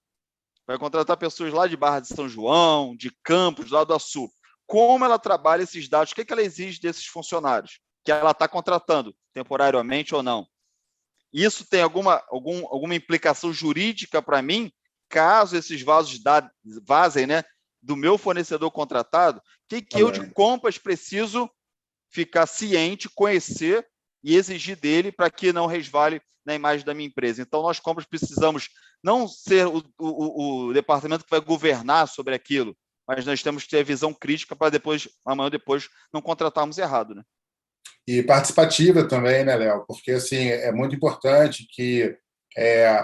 S2: Vai contratar pessoas lá de Barra de São João, de Campos, lá do Açu. Como ela trabalha esses dados? O que ela exige desses funcionários? Que ela está contratando, temporariamente ou não? Isso tem alguma implicação jurídica para mim, caso esses vasos vazem, né, do meu fornecedor contratado? Que eu, de compras, preciso ficar ciente, conhecer e exigir dele para que não resvale na imagem da minha empresa. Então, nós, compras, precisamos não ser o departamento que vai governar sobre aquilo, mas nós temos que ter a visão crítica para depois, amanhã depois, não contratarmos errado, né?
S1: E participativa também, né, Léo? Porque assim, é muito importante que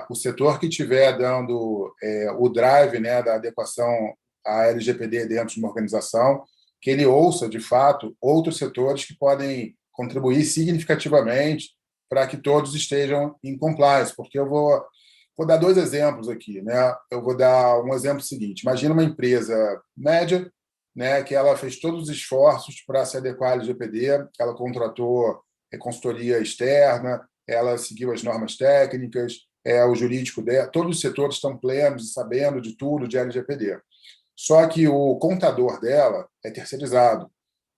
S1: o setor que estiver dando o drive, né, da adequação à LGPD dentro de uma organização, que ele ouça, de fato, outros setores que podem contribuir significativamente para que todos estejam em compliance. Porque eu vou dar dois exemplos aqui, né? Eu vou dar um exemplo seguinte. Imagina uma empresa média, né, que ela fez todos os esforços para se adequar à LGPD, ela contratou consultoria externa, ela seguiu as normas técnicas, o jurídico dela, todos os setores estão plenos e sabendo de tudo de LGPD. Só que o contador dela é terceirizado.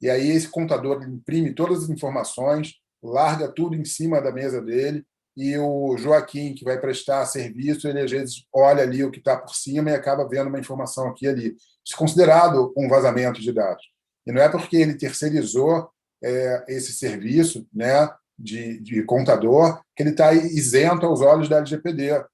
S1: E aí esse contador imprime todas as informações, larga tudo em cima da mesa dele, e o Joaquim, que vai prestar serviço, ele às vezes olha ali o que está por cima e acaba vendo uma informação aqui e ali. Isso é considerado um vazamento de dados. E não é porque ele terceirizou esse serviço, né, de contador que ele está isento aos olhos da LGPD.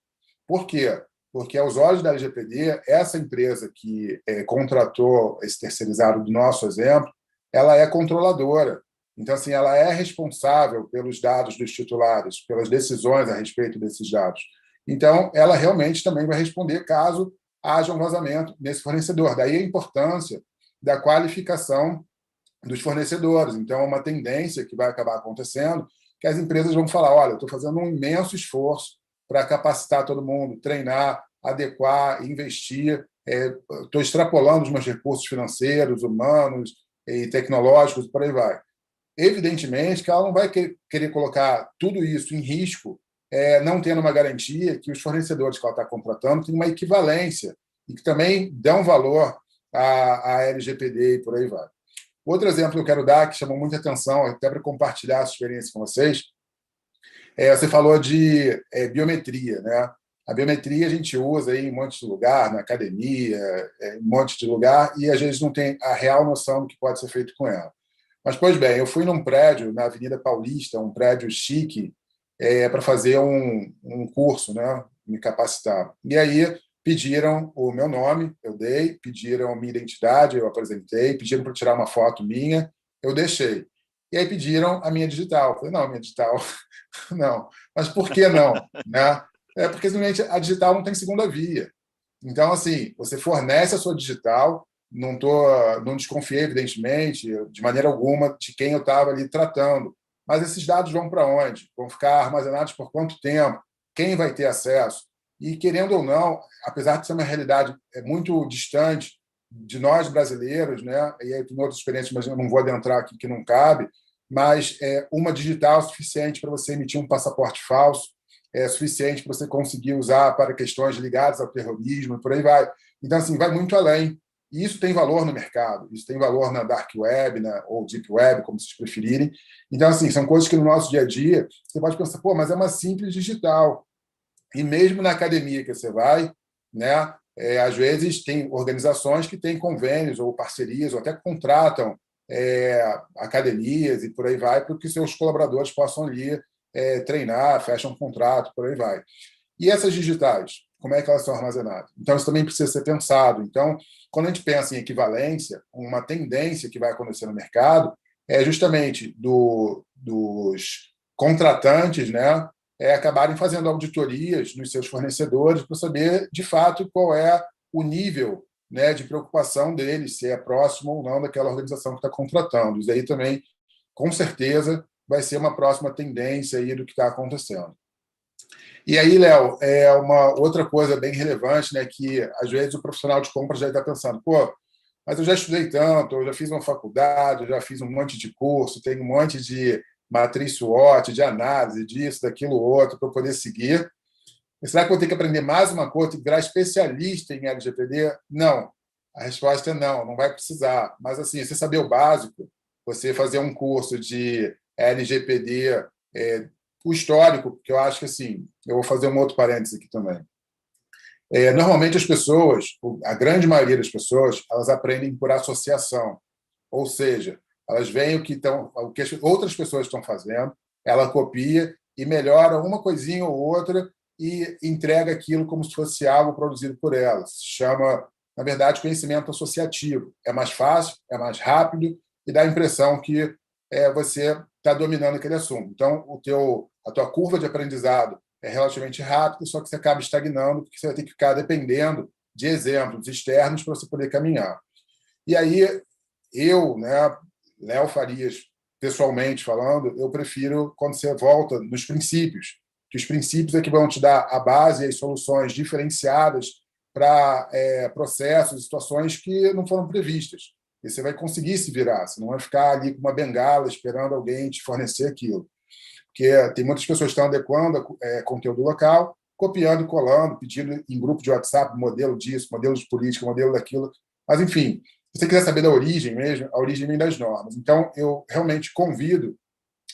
S1: Por quê? Porque, aos olhos da LGPD, essa empresa que contratou esse terceirizado do nosso exemplo, ela é controladora. Então, assim, ela é responsável pelos dados dos titulares, pelas decisões a respeito desses dados. Então, ela realmente também vai responder caso haja um vazamento nesse fornecedor. Daí a importância da qualificação dos fornecedores. Então, é uma tendência que vai acabar acontecendo, que as empresas vão falar, olha, eu estou fazendo um imenso esforço para capacitar todo mundo, treinar, adequar, investir, estou extrapolando os meus recursos financeiros, humanos e tecnológicos, por aí vai. Evidentemente que ela não vai querer colocar tudo isso em risco, não tendo uma garantia que os fornecedores que ela está contratando têm uma equivalência e que também dão valor à LGPD e por aí vai. Outro exemplo que eu quero dar, que chamou muita atenção, até para compartilhar essa experiência com vocês, você falou de biometria, né? A biometria a gente usa aí em um monte de lugar, na academia, em um monte de lugar, e às vezes não tem a real noção do que pode ser feito com ela. Mas, pois bem, eu fui num prédio na Avenida Paulista, um prédio chique, para fazer um curso, né? Me capacitar. E aí pediram o meu nome, eu dei, pediram minha identidade, eu apresentei, pediram para tirar uma foto minha, eu deixei. E aí pediram a minha digital. Eu falei, não, minha digital, não. Mas por que não? Né? Porque simplesmente a digital não tem segunda via. Então, assim, você fornece a sua digital, não desconfiei, evidentemente, de maneira alguma, de quem eu estava ali tratando. Mas esses dados vão para onde? Vão ficar armazenados por quanto tempo? Quem vai ter acesso? E, querendo ou não, apesar de ser uma realidade muito distante de nós brasileiros, né? E aí tem outras experiências, mas eu não vou adentrar aqui que não cabe, mas uma digital suficiente para você emitir um passaporte falso, é suficiente para você conseguir usar para questões ligadas ao terrorismo e por aí vai. Então, assim, vai muito além. E isso tem valor no mercado, isso tem valor na dark web, ou deep web, como vocês preferirem. Então, assim, são coisas que no nosso dia a dia você pode pensar, pô, mas é uma simples digital. E mesmo na academia que você vai, né, Às vezes, tem organizações que têm convênios ou parcerias, ou até contratam academias e por aí vai, para que seus colaboradores possam ali treinar, fecham um contrato, por aí vai. E essas digitais, como é que elas são armazenadas? Então, isso também precisa ser pensado. Então, quando a gente pensa em equivalência, uma tendência que vai acontecer no mercado é justamente dos contratantes, né, acabarem fazendo auditorias nos seus fornecedores para saber, de fato, qual é o nível, né, de preocupação deles, se é próximo ou não daquela organização que está contratando. Isso aí também, com certeza, vai ser uma próxima tendência aí do que está acontecendo. E aí, Léo, uma outra coisa bem relevante, né, que às vezes o profissional de compras já está pensando, pô, mas eu já estudei tanto, eu já fiz uma faculdade, eu já fiz um monte de curso, tenho um monte de matriz SWOT, de análise, disso, daquilo, outro, para eu poder seguir. Mas será que eu vou ter que aprender mais uma coisa, virar especialista em LGPD? Não. A resposta é não, não vai precisar. Mas, assim, você saber o básico, você fazer um curso de LGPD, o histórico, que eu acho que, assim, eu vou fazer um outro parênteses aqui também. Normalmente as pessoas, a grande maioria das pessoas, elas aprendem por associação. Ou seja, elas veem o que as outras pessoas estão fazendo, ela copia e melhora uma coisinha ou outra e entrega aquilo como se fosse algo produzido por ela. Se chama, na verdade, conhecimento associativo. É mais fácil, é mais rápido e dá a impressão que você está dominando aquele assunto. Então, a tua curva de aprendizado é relativamente rápida, só que você acaba estagnando, porque você vai ter que ficar dependendo de exemplos externos para você poder caminhar. E aí, eu, né, Léo Farias, pessoalmente falando, eu prefiro quando você volta nos princípios, que os princípios é que vão te dar a base e as soluções diferenciadas para processos e situações que não foram previstas. E você vai conseguir se virar, você não vai ficar ali com uma bengala esperando alguém te fornecer aquilo. Porque tem muitas pessoas que estão adequando conteúdo local, copiando e colando, pedindo em grupo de WhatsApp modelo disso, modelo de política, modelo daquilo. Mas, enfim, se você quiser saber da origem mesmo, a origem vem das normas. Então, eu realmente convido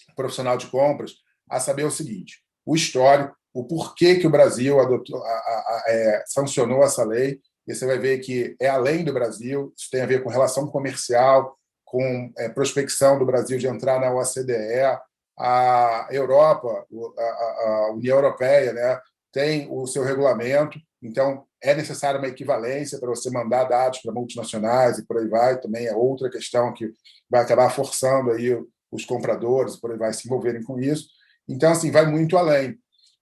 S1: o profissional de compras a saber o seguinte, o histórico, o porquê que o Brasil sancionou essa lei, e você vai ver que é além do Brasil, isso tem a ver com relação comercial, com prospecção do Brasil de entrar na OCDE, a Europa, a União Europeia, né, tem o seu regulamento, então é necessária uma equivalência para você mandar dados para multinacionais e por aí vai, também é outra questão que vai acabar forçando aí os compradores, por aí vai, se envolverem com isso. Então, assim, vai muito além.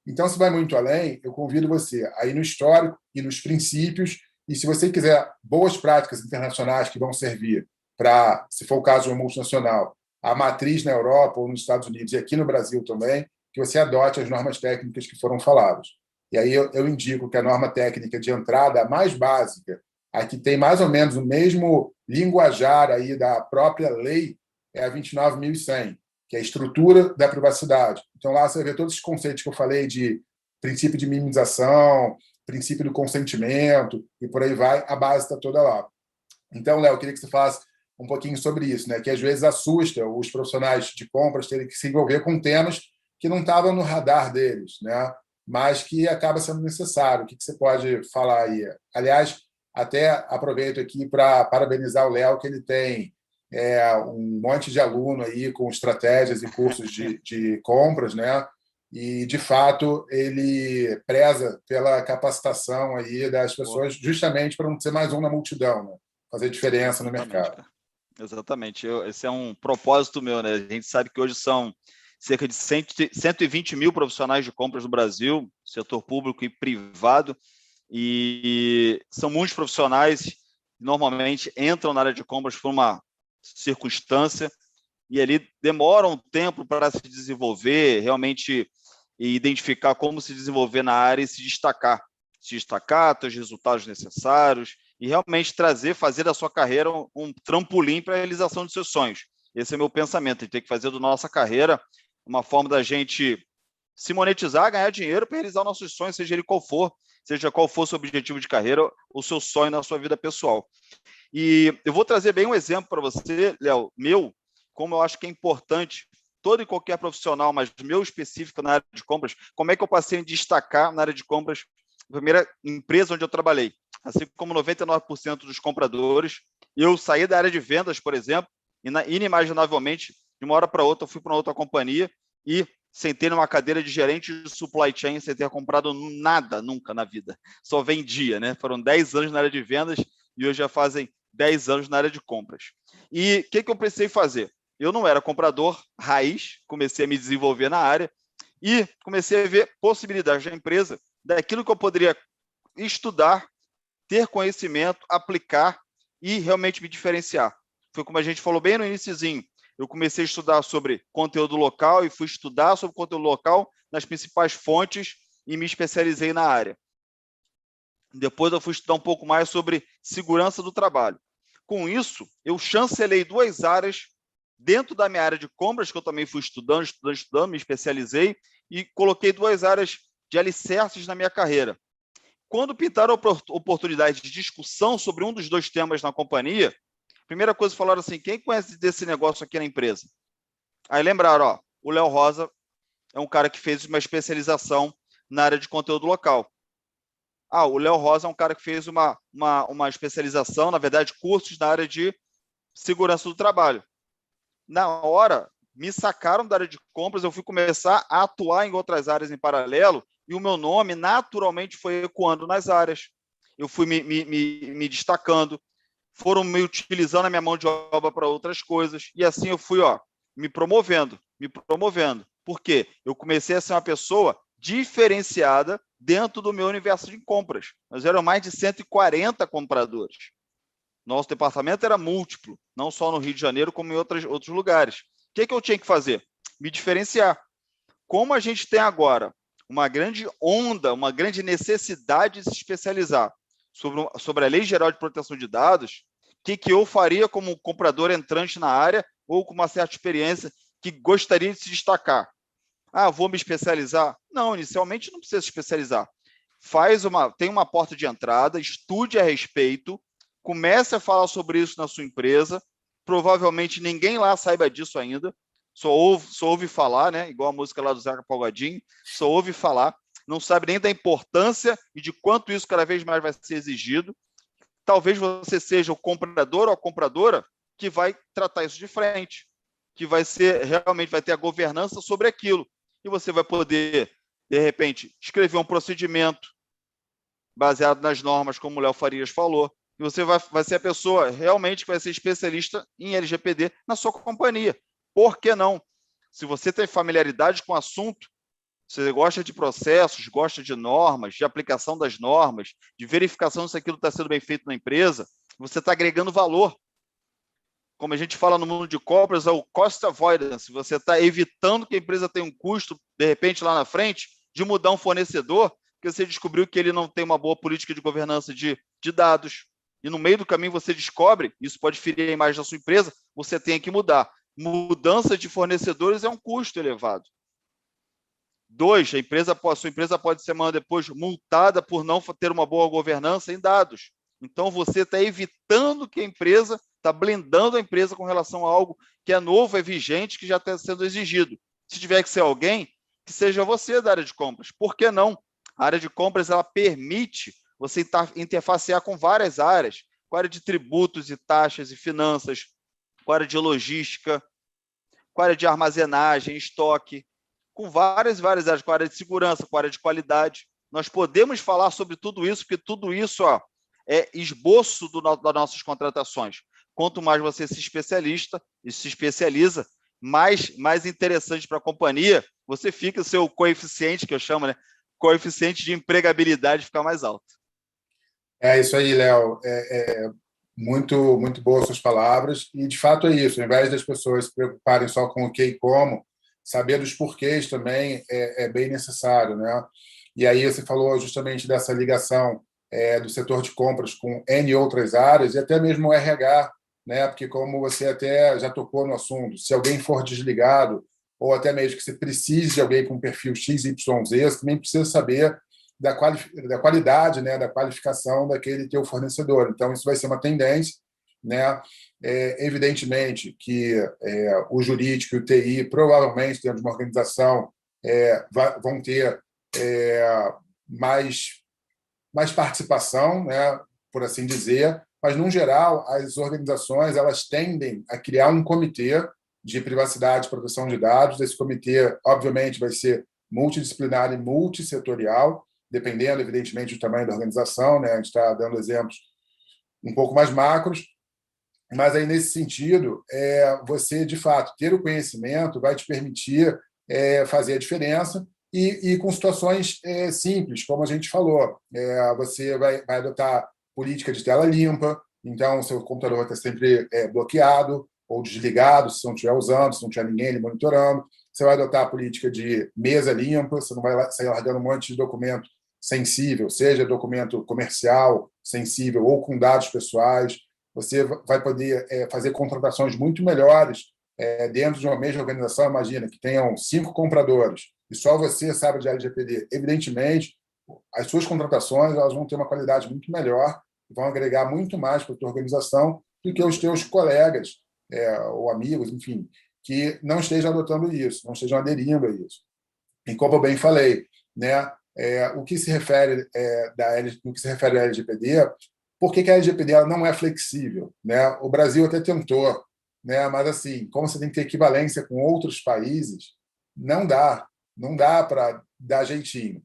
S1: Então, se vai muito além, eu convido você a ir no histórico e nos princípios, e se você quiser boas práticas internacionais que vão servir para, se for o caso de uma multinacional, a matriz na Europa ou nos Estados Unidos e aqui no Brasil também, que você adote as normas técnicas que foram faladas. E aí eu indico que a norma técnica de entrada, a mais básica, a que tem mais ou menos o mesmo linguajar aí da própria lei, é a 29.100, que é a estrutura da privacidade. Então, lá você vai ver todos os conceitos que eu falei de princípio de minimização, princípio do consentimento, e por aí vai, a base está toda lá. Então, Léo, eu queria que você falasse um pouquinho sobre isso, né? Que às vezes assusta os profissionais de compras terem que se envolver com temas que não estavam no radar deles, né? Mas que acaba sendo necessário. O que você pode falar aí? Aliás, até aproveito aqui para parabenizar o Léo, que ele tem um monte de aluno aí com estratégias e cursos de compras, né? E, de fato, ele preza pela capacitação aí das pessoas, justamente para não ser mais um na multidão, né? Fazer diferença no mercado.
S2: Cara. Exatamente. Esse é um propósito meu, né? A gente sabe que hoje são cerca de 120 mil profissionais de compras no Brasil, setor público e privado, e são muitos profissionais que normalmente entram na área de compras por uma circunstância e ali demoram um tempo para se desenvolver, realmente identificar como se desenvolver na área e se destacar, ter os resultados necessários e realmente fazer da sua carreira um trampolim para a realização dos seus sonhos. Esse é o meu pensamento, a gente tem que fazer da nossa carreira uma forma da gente se monetizar, ganhar dinheiro para realizar nossos sonhos, seja qual for o seu objetivo de carreira, o seu sonho na sua vida pessoal. E eu vou trazer bem um exemplo para você, Léo, como eu acho que é importante, todo e qualquer profissional, mas meu específico na área de compras, como é que eu passei a destacar na área de compras, a primeira empresa onde eu trabalhei, assim como 99% dos compradores. Eu saí da área de vendas, por exemplo, e inimaginavelmente, de uma hora para outra, eu fui para outra companhia e sentei numa cadeira de gerente de supply chain sem ter comprado nada nunca na vida. Só vendia, né? Foram 10 anos na área de vendas e hoje já fazem 10 anos na área de compras. E o que eu precisei fazer? Eu não era comprador raiz, comecei a me desenvolver na área e comecei a ver possibilidades da empresa, daquilo que eu poderia estudar, ter conhecimento, aplicar e realmente me diferenciar. Foi como a gente falou bem no iniciozinho. Eu comecei a estudar sobre conteúdo local e fui estudar sobre conteúdo local nas principais fontes e me especializei na área. Depois eu fui estudar um pouco mais sobre segurança do trabalho. Com isso, eu chancelei 2 áreas dentro da minha área de compras, que eu também fui estudando, me especializei, e coloquei 2 áreas de alicerces na minha carreira. Quando pintaram a oportunidade de discussão sobre um dos 2 temas na companhia, a primeira coisa falaram assim, quem conhece desse negócio aqui na empresa? Aí lembraram, ó, o Léo Rosa é um cara que fez uma especialização na área de conteúdo local. Ah, o Léo Rosa é um cara que fez uma especialização, na verdade, cursos na área de segurança do trabalho. Na hora, me sacaram da área de compras, eu fui começar a atuar em outras áreas em paralelo e o meu nome naturalmente foi ecoando nas áreas. Eu fui me destacando, foram me utilizando a minha mão de obra para outras coisas e assim eu fui me promovendo. Por quê? Eu comecei a ser uma pessoa diferenciada dentro do meu universo de compras. Nós eram mais de 140 compradores. Nosso departamento era múltiplo, não só no Rio de Janeiro, como em outros lugares. O que eu tinha que fazer? Me diferenciar. Como a gente tem agora uma grande onda, uma grande necessidade de se especializar sobre a Lei Geral de Proteção de Dados, o que eu faria como comprador entrante na área ou com uma certa experiência que gostaria de se destacar? Ah, vou me especializar? Não, inicialmente não precisa se especializar. Tem uma porta de entrada, estude a respeito, comece a falar sobre isso na sua empresa. Provavelmente ninguém lá saiba disso ainda. Só ouve falar, né? Igual a música lá do Zeca Pagodinho, só ouve falar, não sabe nem da importância e de quanto isso cada vez mais vai ser exigido. Talvez você seja o comprador ou a compradora que vai tratar isso de frente, que realmente vai ter a governança sobre aquilo. E você vai poder, de repente, escrever um procedimento baseado nas normas, como o Léo Farias falou, e você vai ser a pessoa realmente que vai ser especialista em LGPD na sua companhia. Por que não? Se você tem familiaridade com o assunto, você gosta de processos, gosta de normas, de aplicação das normas, de verificação se aquilo está sendo bem feito na empresa, você está agregando valor. Como a gente fala no mundo de compras, é o cost avoidance. Você está evitando que a empresa tenha um custo, de repente, lá na frente, de mudar um fornecedor, porque você descobriu que ele não tem uma boa política de governança de dados. E no meio do caminho você descobre, isso pode ferir a imagem da sua empresa, você tem que mudar. Mudança de fornecedores é um custo elevado. 2, sua empresa pode ser depois multada por não ter uma boa governança em dados. Então, você está evitando que a empresa, está blindando a empresa com relação a algo que é novo, é vigente, que já está sendo exigido. Se tiver que ser alguém, que seja você da área de compras. Por que não? A área de compras ela permite você interfacear com várias áreas, com a área de tributos e taxas e finanças, com a área de logística, com a área de armazenagem, estoque, com várias áreas, com a área de segurança, com a área de qualidade. Nós podemos falar sobre tudo isso, porque tudo isso é esboço das nossas contratações. Quanto mais você se especializa, mais interessante para a companhia, você fica, o seu coeficiente, que eu chamo, né? Coeficiente de empregabilidade fica mais alto.
S1: É isso aí, Léo. Muito, muito boas suas palavras. E, de fato, é isso. Ao invés das pessoas se preocuparem só com o que e como, saber dos porquês também é bem necessário, né? E aí você falou justamente dessa ligação do setor de compras com N outras áreas e até mesmo o RH, né? Porque como você até já tocou no assunto, se alguém for desligado ou até mesmo que você precise de alguém com perfil XYZ, você também precisa saber da qualidade, né? Da qualificação daquele teu fornecedor. Então, isso vai ser uma tendência, né? Evidentemente que o jurídico e o TI, provavelmente, dentro de uma organização, vão ter mais participação, né? por assim dizer, mas, no geral, as organizações elas tendem a criar um comitê de privacidade e proteção de dados. Esse comitê, obviamente, vai ser multidisciplinar e multissetorial, dependendo, evidentemente, do tamanho da organização, né? A gente está dando exemplos um pouco mais macros, mas aí, nesse sentido, você, de fato, ter o conhecimento vai te permitir fazer a diferença e com situações simples, como a gente falou. Você vai adotar política de tela limpa, então o seu computador vai estar sempre bloqueado ou desligado, se não estiver usando, se não tiver ninguém ali monitorando. Você vai adotar a política de mesa limpa, você não vai sair largando um monte de documento sensível, seja documento comercial sensível ou com dados pessoais. Você vai poder fazer contratações muito melhores dentro de uma mesma organização. Imagina que tenham 5 compradores e só você sabe de LGPD. Evidentemente, as suas contratações elas vão ter uma qualidade muito melhor e vão agregar muito mais para a tua organização do que os teus colegas ou amigos, enfim, que não estejam adotando isso, não estejam aderindo a isso. E como eu bem falei, né, o que se refere no que se refere à LGPD, por que a LGPD ela não é flexível, né? O Brasil até tentou, né, mas assim, como você tem que ter equivalência com outros países, não dá para dar jeitinho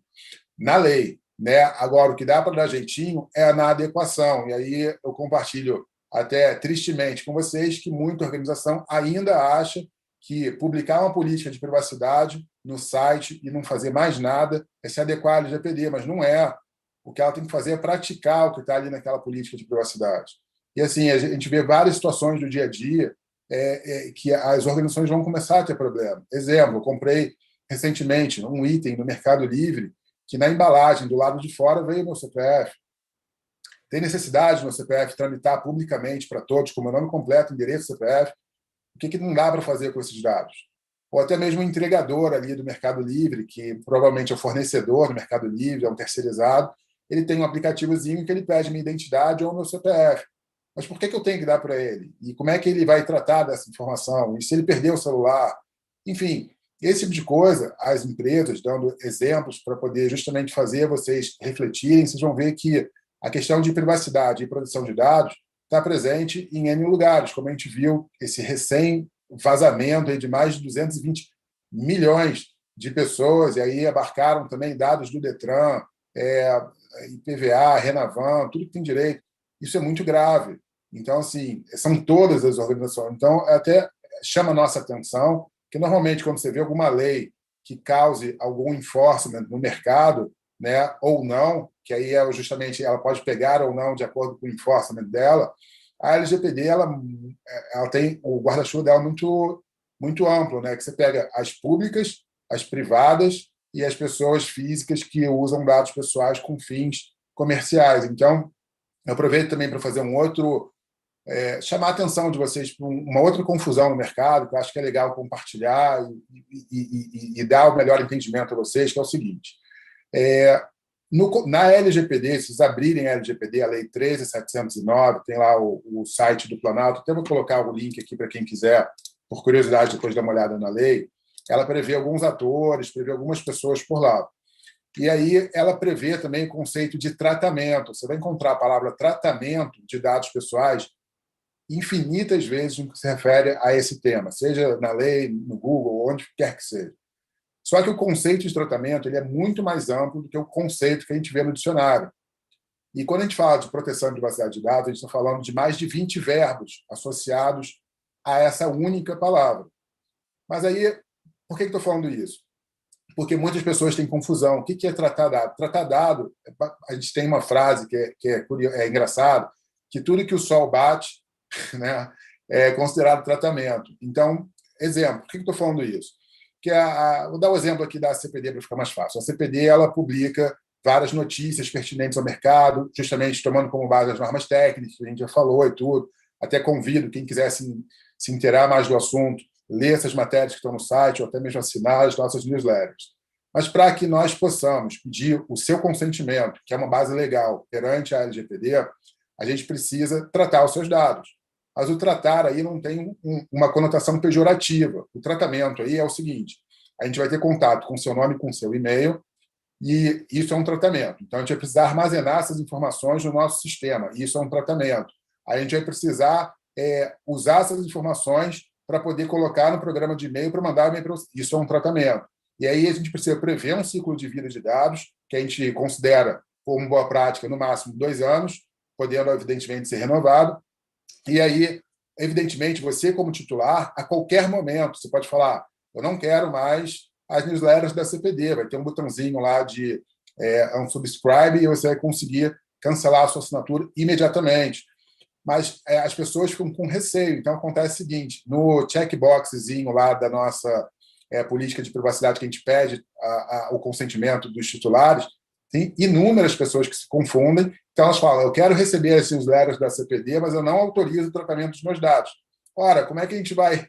S1: na lei, né? Agora, o que dá para dar jeitinho é na adequação. E aí eu compartilho até tristemente com vocês que muita organização ainda acha que publicar uma política de privacidade no site e não fazer mais nada é se adequar à LGPD, mas não é. O que ela tem que fazer é praticar o que está ali naquela política de privacidade. E assim, a gente vê várias situações do dia a dia que as organizações vão começar a ter problema. Exemplo, eu comprei recentemente um item no Mercado Livre que na embalagem, do lado de fora, veio meu CPF. Tem necessidade no CPF tramitar publicamente para todos, com o meu nome completo, endereço, CPF. O que não dá para fazer com esses dados? Ou até mesmo o entregador ali do Mercado Livre, que provavelmente é o fornecedor do Mercado Livre, é um terceirizado, ele tem um aplicativozinho que ele pede minha identidade ou meu CPF. Mas por que eu tenho que dar para ele? E como é que ele vai tratar dessa informação? E se ele perder o celular? Enfim, esse tipo de coisa, as empresas dando exemplos para poder justamente fazer vocês refletirem, vocês vão ver que a questão de privacidade e proteção de dados está presente em N lugares, como a gente viu esse recém-vazamento de mais de 220 milhões de pessoas, e aí abarcaram também dados do Detran, IPVA, Renavan, tudo que tem direito. Isso é muito grave. Então, assim, são todas as organizações. Então, até chama a nossa atenção que, normalmente, quando você vê alguma lei que cause algum enforcement no mercado, né, ou não, que aí justamente ela pode pegar ou não de acordo com o enforcement dela, a LGPD ela tem o guarda-chuva dela muito, muito amplo, né, que você pega as públicas, as privadas e as pessoas físicas que usam dados pessoais com fins comerciais. Então, eu aproveito também para fazer chamar a atenção de vocês para uma outra confusão no mercado, que eu acho que é legal compartilhar e dar o melhor entendimento a vocês, que é o seguinte. Na LGPD, se vocês abrirem a LGPD, a Lei 13.709, tem lá o site do Planalto, até vou colocar o link aqui para quem quiser, por curiosidade, depois dar uma olhada na lei. Ela prevê alguns atores, prevê algumas pessoas por lá. E aí ela prevê também o conceito de tratamento. Você vai encontrar a palavra tratamento de dados pessoais infinitas vezes no que se refere a esse tema, seja na lei, no Google, onde quer que seja. Só que o conceito de tratamento ele é muito mais amplo do que o conceito que a gente vê no dicionário. E quando a gente fala de proteção e privacidade de dados, a gente está falando de mais de 20 verbos associados a essa única palavra. Mas aí, por que estou falando isso? Porque muitas pessoas têm confusão. O que é tratar dado? Tratar dado, a gente tem uma frase que é engraçada, que tudo que o sol bate, né, é considerado tratamento. Então, exemplo, por que estou falando isso? Vou dar o exemplo aqui da CPD para ficar mais fácil. A CPD ela publica várias notícias pertinentes ao mercado, justamente tomando como base as normas técnicas, que a gente já falou e tudo. Até convido quem quiser se inteirar mais do assunto, ler essas matérias que estão no site ou até mesmo assinar as nossas newsletters. Mas para que nós possamos pedir o seu consentimento, que é uma base legal perante a LGPD, a gente precisa tratar os seus dados. Mas o tratar aí não tem uma conotação pejorativa. O tratamento aí é o seguinte: a gente vai ter contato com o seu nome e com o seu e-mail, E isso é um tratamento. Então, a gente vai precisar armazenar essas informações no nosso sistema. Isso é um tratamento. Aí a gente vai precisar usar essas informações para poder colocar no programa de e-mail para mandar e-mail para você. Isso é um tratamento. E aí a gente precisa prever um ciclo de vida de dados, que a gente considera como boa prática, no máximo 2 anos, podendo, evidentemente, ser renovado. E aí, evidentemente, você, como titular, a qualquer momento, você pode falar, eu não quero mais as newsletters da CPD, vai ter um botãozinho lá de unsubscribe e você vai conseguir cancelar a sua assinatura imediatamente. Mas as pessoas ficam com receio. Então, acontece o seguinte, no checkboxzinho lá da nossa política de privacidade que a gente pede o consentimento dos titulares, tem inúmeras pessoas que se confundem. Então, elas falam, eu quero receber as newsletters da CPD, mas eu não autorizo o tratamento dos meus dados. Ora, como é que a gente vai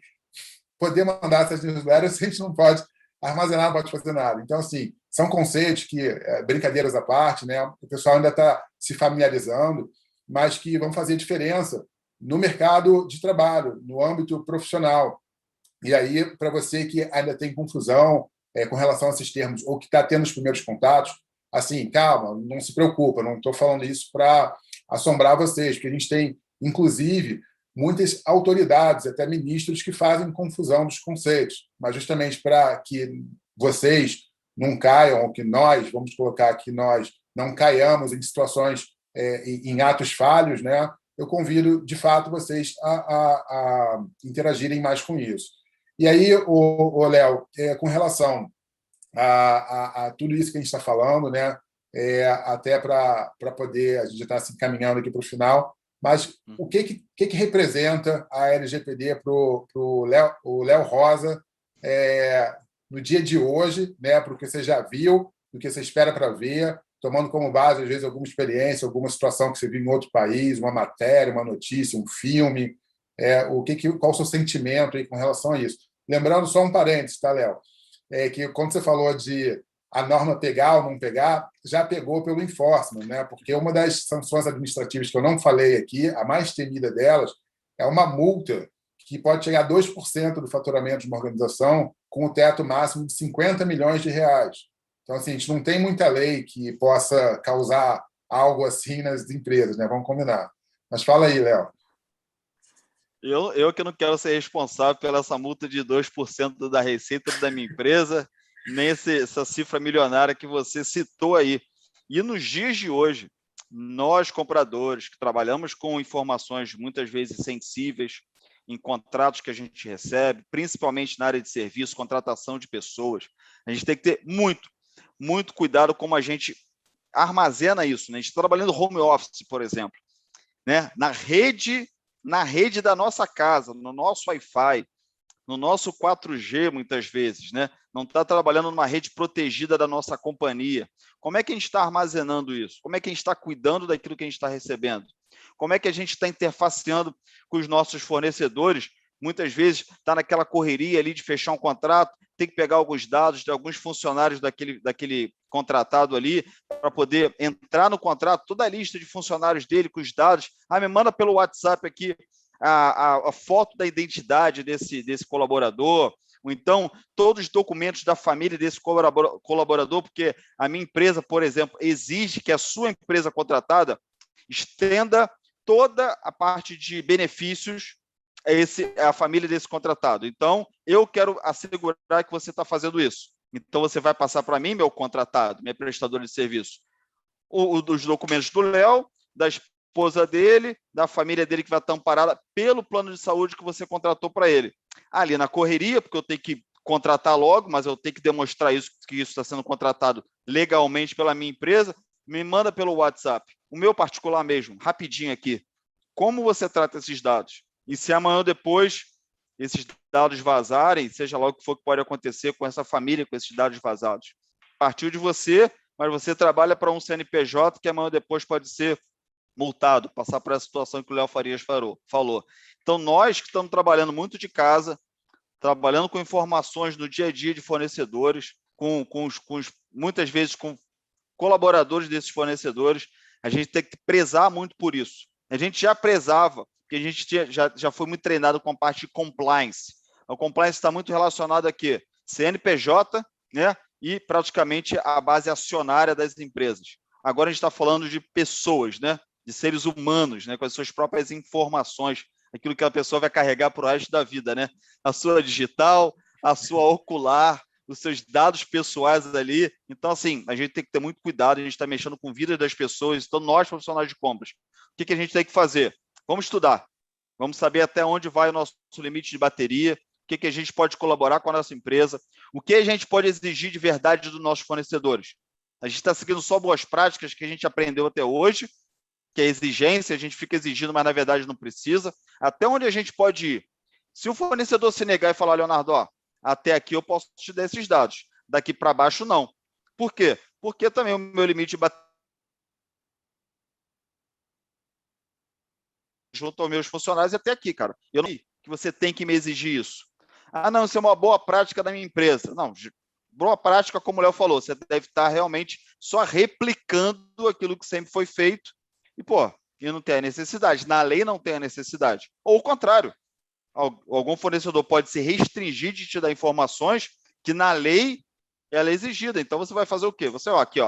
S1: poder mandar essas newsletters se a gente não pode armazenar, não pode fazer nada? Então, assim, são conceitos que, brincadeiras à parte, né, o pessoal ainda está se familiarizando, mas que vão fazer diferença no mercado de trabalho, no âmbito profissional. E aí, para você que ainda tem confusão com relação a esses termos, ou que está tendo os primeiros contatos, assim, calma, não se preocupa, não estou falando isso para assombrar vocês, porque a gente tem, inclusive, muitas autoridades, até ministros, que fazem confusão dos conceitos, mas justamente para que vocês não caiam, ou que nós, vamos colocar que nós não caiamos em situações, em atos falhos, né? Eu convido, de fato, vocês a interagirem mais com isso. E aí, o Léo, com relação a tudo isso que a gente está falando, né? Até para poder, a gente já está se encaminhando aqui para o final, mas o que representa a LGPD para o Léo Rosa no dia de hoje, né? Para o que você já viu, do que você espera para ver, tomando como base, às vezes, alguma experiência, alguma situação que você viu em outro país, uma matéria, uma notícia, um filme, qual o seu sentimento aí com relação a isso? Lembrando só um parênteses, tá, Léo? Que quando você falou de a norma pegar ou não pegar, já pegou pelo enforcement, né? Porque uma das sanções administrativas que eu não falei aqui, a mais temida delas, é uma multa que pode chegar a 2% do faturamento de uma organização com o teto máximo de 50 milhões de reais. Então, assim, a gente não tem muita lei que possa causar algo assim nas empresas, né? Vamos combinar. Mas fala aí, Léo.
S2: Eu que não quero ser responsável pela essa multa de 2% da receita da minha empresa, nem essa cifra milionária que você citou aí. E nos dias de hoje, nós, compradores, que trabalhamos com informações muitas vezes sensíveis, em contratos que a gente recebe, principalmente na área de serviço, contratação de pessoas, a gente tem que ter muito cuidado como a gente armazena isso, né? A gente está trabalhando home office, por exemplo, né? Na rede da nossa casa, no nosso Wi-Fi, no nosso 4G, muitas vezes, né? Não está trabalhando numa rede protegida da nossa companhia. Como é que a gente está armazenando isso? Como é que a gente está cuidando daquilo que a gente está recebendo? Como é que a gente está interfaceando com os nossos fornecedores? Muitas vezes está naquela correria ali de fechar um contrato, tem que pegar alguns dados de alguns funcionários daquele contratado ali para poder entrar no contrato, toda a lista de funcionários dele com os dados. Me manda pelo WhatsApp aqui a foto da identidade desse colaborador, ou então todos os documentos da família desse colaborador, porque a minha empresa, por exemplo, exige que a sua empresa contratada estenda toda a parte de benefícios a família desse contratado. Então, eu quero assegurar que você está fazendo isso. Então, você vai passar para mim, meu contratado, minha prestadora de serviço, os documentos do Léo, da esposa dele, da família dele que vai estar amparada pelo plano de saúde que você contratou para ele. Ali na correria, porque eu tenho que contratar logo, mas eu tenho que demonstrar isso, que isso está sendo contratado legalmente pela minha empresa, me manda pelo WhatsApp. O meu particular mesmo, rapidinho aqui. Como você trata esses dados? E se amanhã ou depois esses dados vazarem, seja lá o que for que pode acontecer com essa família, com esses dados vazados. Partiu de você, mas você trabalha para um CNPJ que amanhã ou depois pode ser multado, passar por essa situação que o Léo Farias falou. Então, nós que estamos trabalhando muito de casa, trabalhando com informações no dia a dia de fornecedores, muitas vezes com colaboradores desses fornecedores, a gente tem que prezar muito por isso. A gente já prezava, porque a gente já foi muito treinado com a parte de compliance. A compliance está muito relacionada aqui, CNPJ, né? e praticamente a base acionária das empresas. Agora a gente está falando de pessoas, né? De seres humanos, né? Com as suas próprias informações, aquilo que a pessoa vai carregar para o resto da vida, né? A sua digital, a sua ocular, os seus dados pessoais ali. Então, assim, a gente tem que ter muito cuidado, a gente está mexendo com a vida das pessoas, então nós, profissionais de compras, o que a gente tem que fazer? Vamos estudar, vamos saber até onde vai o nosso limite de bateria, o que a gente pode colaborar com a nossa empresa, o que a gente pode exigir de verdade dos nossos fornecedores. A gente está seguindo só boas práticas que a gente aprendeu até hoje, que é exigência, a gente fica exigindo, mas na verdade não precisa. Até onde a gente pode ir? Se o fornecedor se negar e falar, Leonardo, ó, até aqui eu posso te dar esses dados, daqui para baixo não. Por quê? Porque também o meu limite de bateria junto aos meus funcionários até aqui, cara. Eu não sei que você tem que me exigir isso. Ah, não, isso é uma boa prática da minha empresa. Não, boa prática, como o Léo falou, você deve estar realmente só replicando aquilo que sempre foi feito e, e não tem a necessidade. Na lei não tem a necessidade. Ou o contrário, algum fornecedor pode se restringir de te dar informações que na lei ela é exigida. Então, você vai fazer o quê? Você, aqui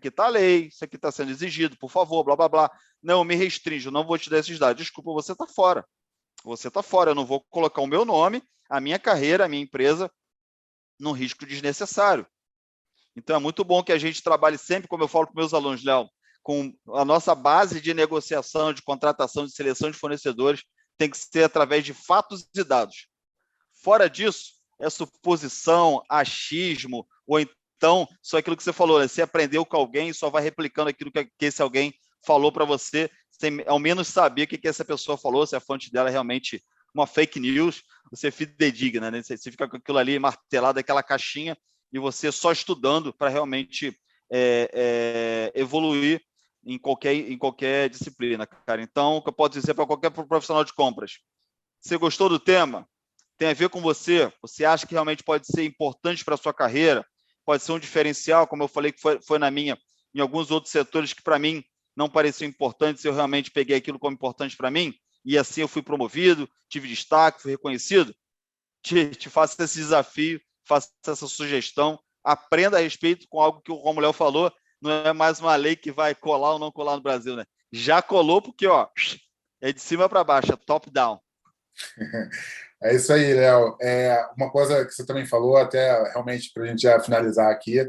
S2: está a lei, isso aqui está sendo exigido, por favor, blá, blá, blá. Não, eu me restringo, não vou te dar esses dados. Desculpa, você está fora. Você está fora, eu não vou colocar o meu nome, a minha carreira, a minha empresa, num risco desnecessário. Então, é muito bom que a gente trabalhe sempre, como eu falo para meus alunos, Léo, com a nossa base de negociação, de contratação, de seleção de fornecedores, tem que ser através de fatos e dados. Fora disso, é suposição, achismo, ou então, só aquilo que você falou, né? Você aprendeu com alguém e só vai replicando aquilo que esse alguém falou para você, sem ao menos saber o que essa pessoa falou, se a fonte dela é realmente uma fake news, você é fidedigna, né? Você fica com aquilo ali martelado, aquela caixinha, e você só estudando para realmente evoluir em qualquer disciplina, cara. Então, o que eu posso dizer para qualquer profissional de compras? Você gostou do tema? Tem a ver com você? Você acha que realmente pode ser importante para a sua carreira? Pode ser um diferencial, como eu falei que foi na minha, em alguns outros setores que para mim não pareciam importantes, eu realmente peguei aquilo como importante para mim, e assim eu fui promovido, tive destaque, fui reconhecido. Te faço esse desafio, faço essa sugestão, aprenda a respeito com algo que o Léo falou, não é mais uma lei que vai colar ou não colar no Brasil, né? Já colou porque, é de cima para baixo, é top-down.
S1: É isso aí, Léo. Uma coisa que você também falou, até realmente para a gente já finalizar aqui,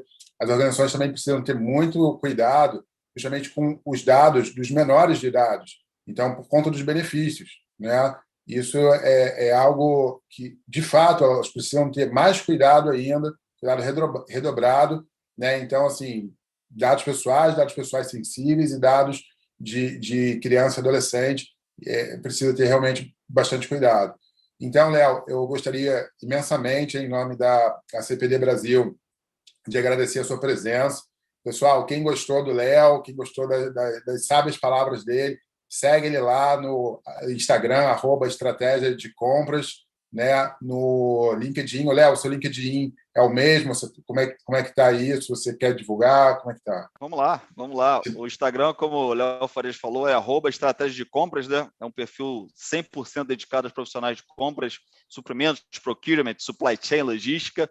S1: as organizações também precisam ter muito cuidado, justamente com os dados dos menores de idade. Então, por conta dos benefícios, né? Isso é algo que, de fato, elas precisam ter mais cuidado ainda, cuidado redobrado, né? Então, assim, dados pessoais sensíveis e dados de criança e adolescente, precisa ter realmente bastante cuidado. Então, Léo, eu gostaria imensamente, em nome da CPD Brasil, de agradecer a sua presença. Pessoal, quem gostou do Léo, quem gostou das sábias palavras dele, segue ele lá no Instagram, @estratégia de compras, né? No LinkedIn. Léo, seu LinkedIn é o mesmo? Como é que está isso? Você quer divulgar? Como é que está?
S2: Vamos lá. O Instagram, como o Léo Farias falou, é @estratégia de compras, né? É um perfil 100% dedicado aos profissionais de compras, suprimentos, procurement, supply chain, logística.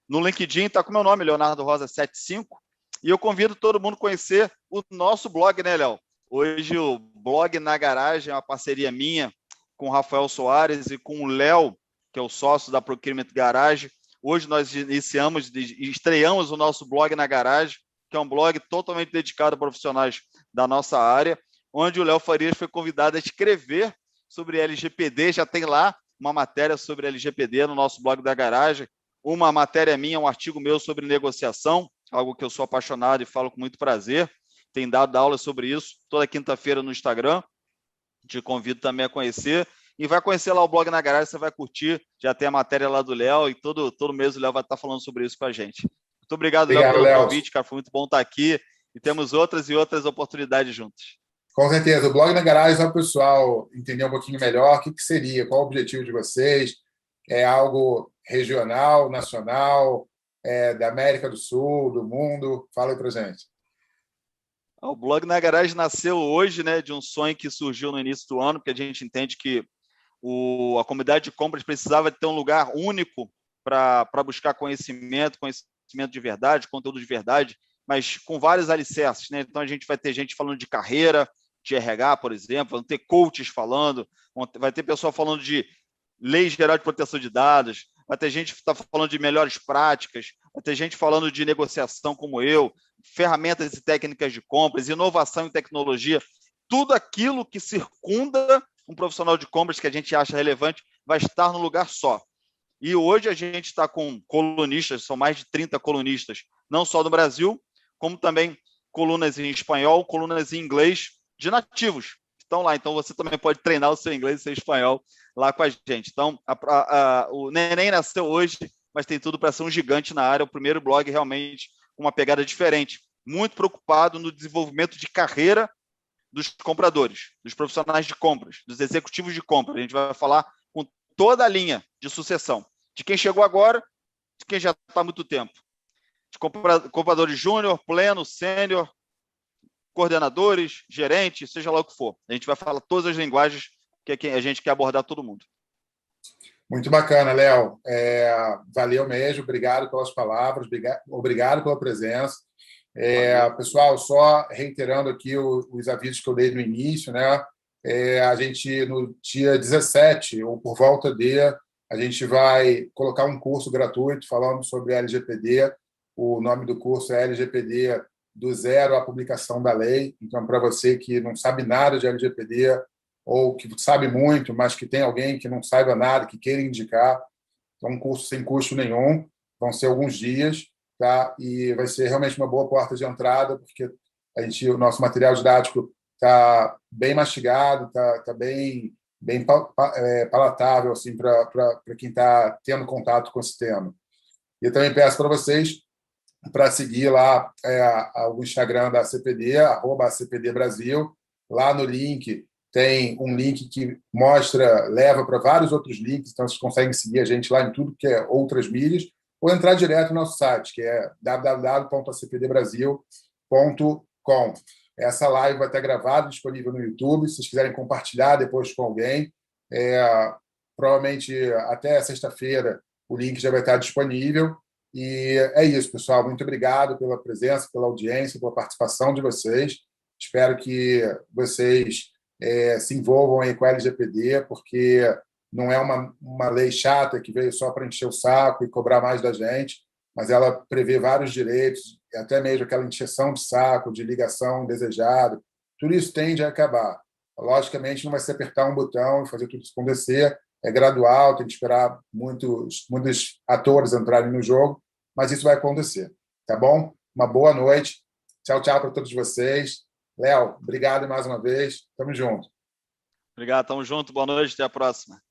S2: No LinkedIn está com o meu nome, Leonardo Rosa 75, e eu convido todo mundo a conhecer o nosso blog, né, Léo? Hoje o blog Na Garagem é uma parceria minha com o Rafael Soares e com o Léo, que é o sócio da Procurement Garage. Hoje nós estreamos o nosso blog Na Garagem, que é um blog totalmente dedicado a profissionais da nossa área, onde o Léo Farias foi convidado a escrever sobre LGPD. Já tem lá uma matéria sobre LGPD no nosso blog da Garagem, uma matéria minha, um artigo meu sobre negociação, algo que eu sou apaixonado e falo com muito prazer. Tem dado aula sobre isso toda quinta-feira no Instagram. Te convido também a conhecer. E vai conhecer lá o blog Na Garagem, você vai curtir. Já tem a matéria lá do Léo e todo mês o Léo vai estar falando sobre isso com a gente. Muito obrigado, Léo, pelo convite, cara. Foi muito bom estar aqui. E temos outras e outras oportunidades juntos.
S1: Com certeza. O blog Na Garagem, só para o pessoal entender um pouquinho melhor o que seria, qual o objetivo de vocês. É algo regional, nacional, da América do Sul, do mundo? Fala aí para gente.
S2: O blog Na Garagem nasceu hoje, né, de um sonho que surgiu no início do ano, porque a gente entende que a comunidade de compras precisava ter um lugar único para buscar conhecimento conhecimento de verdade, conteúdo de verdade, mas com vários alicerces, né? Então, a gente vai ter gente falando de carreira, de RH, por exemplo, vão ter coaches falando, vai ter pessoal falando de lei geral de proteção de dados, vai ter gente que está falando de melhores práticas, vai ter gente falando de negociação como eu, ferramentas e técnicas de compras, inovação e tecnologia, tudo aquilo que circunda um profissional de compras que a gente acha relevante vai estar num lugar só. E hoje a gente está com colunistas, são mais de 30 colunistas, não só do Brasil, como também colunas em espanhol, colunas em inglês, de nativos que estão lá. Então, você também pode treinar o seu inglês e seu espanhol lá com a gente. Então, o Neném nasceu hoje, mas tem tudo para ser um gigante na área. O primeiro blog realmente com uma pegada diferente. Muito preocupado no desenvolvimento de carreira dos compradores, dos profissionais de compras, dos executivos de compra. A gente vai falar com toda a linha de sucessão. De quem chegou agora, de quem já está há muito tempo. De compradores júnior, pleno, sênior, coordenadores, gerentes, seja lá o que for. A gente vai falar todas as linguagens que a gente quer abordar todo mundo.
S1: Muito bacana, Léo. Valeu mesmo, obrigado pelas palavras, obrigado pela presença. Pessoal, só reiterando aqui os avisos que eu dei no início, né? A gente, no dia 17, ou por volta a gente vai colocar um curso gratuito falando sobre LGPD. O nome do curso é LGPD do zero à publicação da lei. Então, para você que não sabe nada de LGPD ou que sabe muito, mas que tem alguém que não saiba nada, que queira indicar, é um curso sem custo nenhum. Vão ser alguns dias, tá? E vai ser realmente uma boa porta de entrada, porque o nosso material didático está bem mastigado, está bem palatável assim, para quem está tendo contato com esse tema. E eu também peço para vocês para seguir lá o Instagram da CPD, @CPDBrasil. Lá no link tem um link que leva para vários outros links, então vocês conseguem seguir a gente lá em tudo que é outras mídias, ou entrar direto no nosso site, que é www.acpdbrasil.com. Essa live vai estar gravada, disponível no YouTube, se vocês quiserem compartilhar depois com alguém. Provavelmente até sexta-feira o link já vai estar disponível. E é isso, pessoal. Muito obrigado pela presença, pela audiência, pela participação de vocês. Espero que vocês se envolvam aí com a LGPD, porque não é uma lei chata que veio só para encher o saco e cobrar mais da gente, mas ela prevê vários direitos, até mesmo aquela encheção de saco, de ligação indesejada. Tudo isso tende a acabar. Logicamente, não vai ser apertar um botão e fazer tudo isso acontecer. É gradual, tem que esperar muitos atores entrarem no jogo, mas isso vai acontecer. Tá bom? Uma boa noite. Tchau, tchau para todos vocês. Léo, obrigado mais uma vez. Tamo junto.
S2: Obrigado, tamo junto. Boa noite, até a próxima.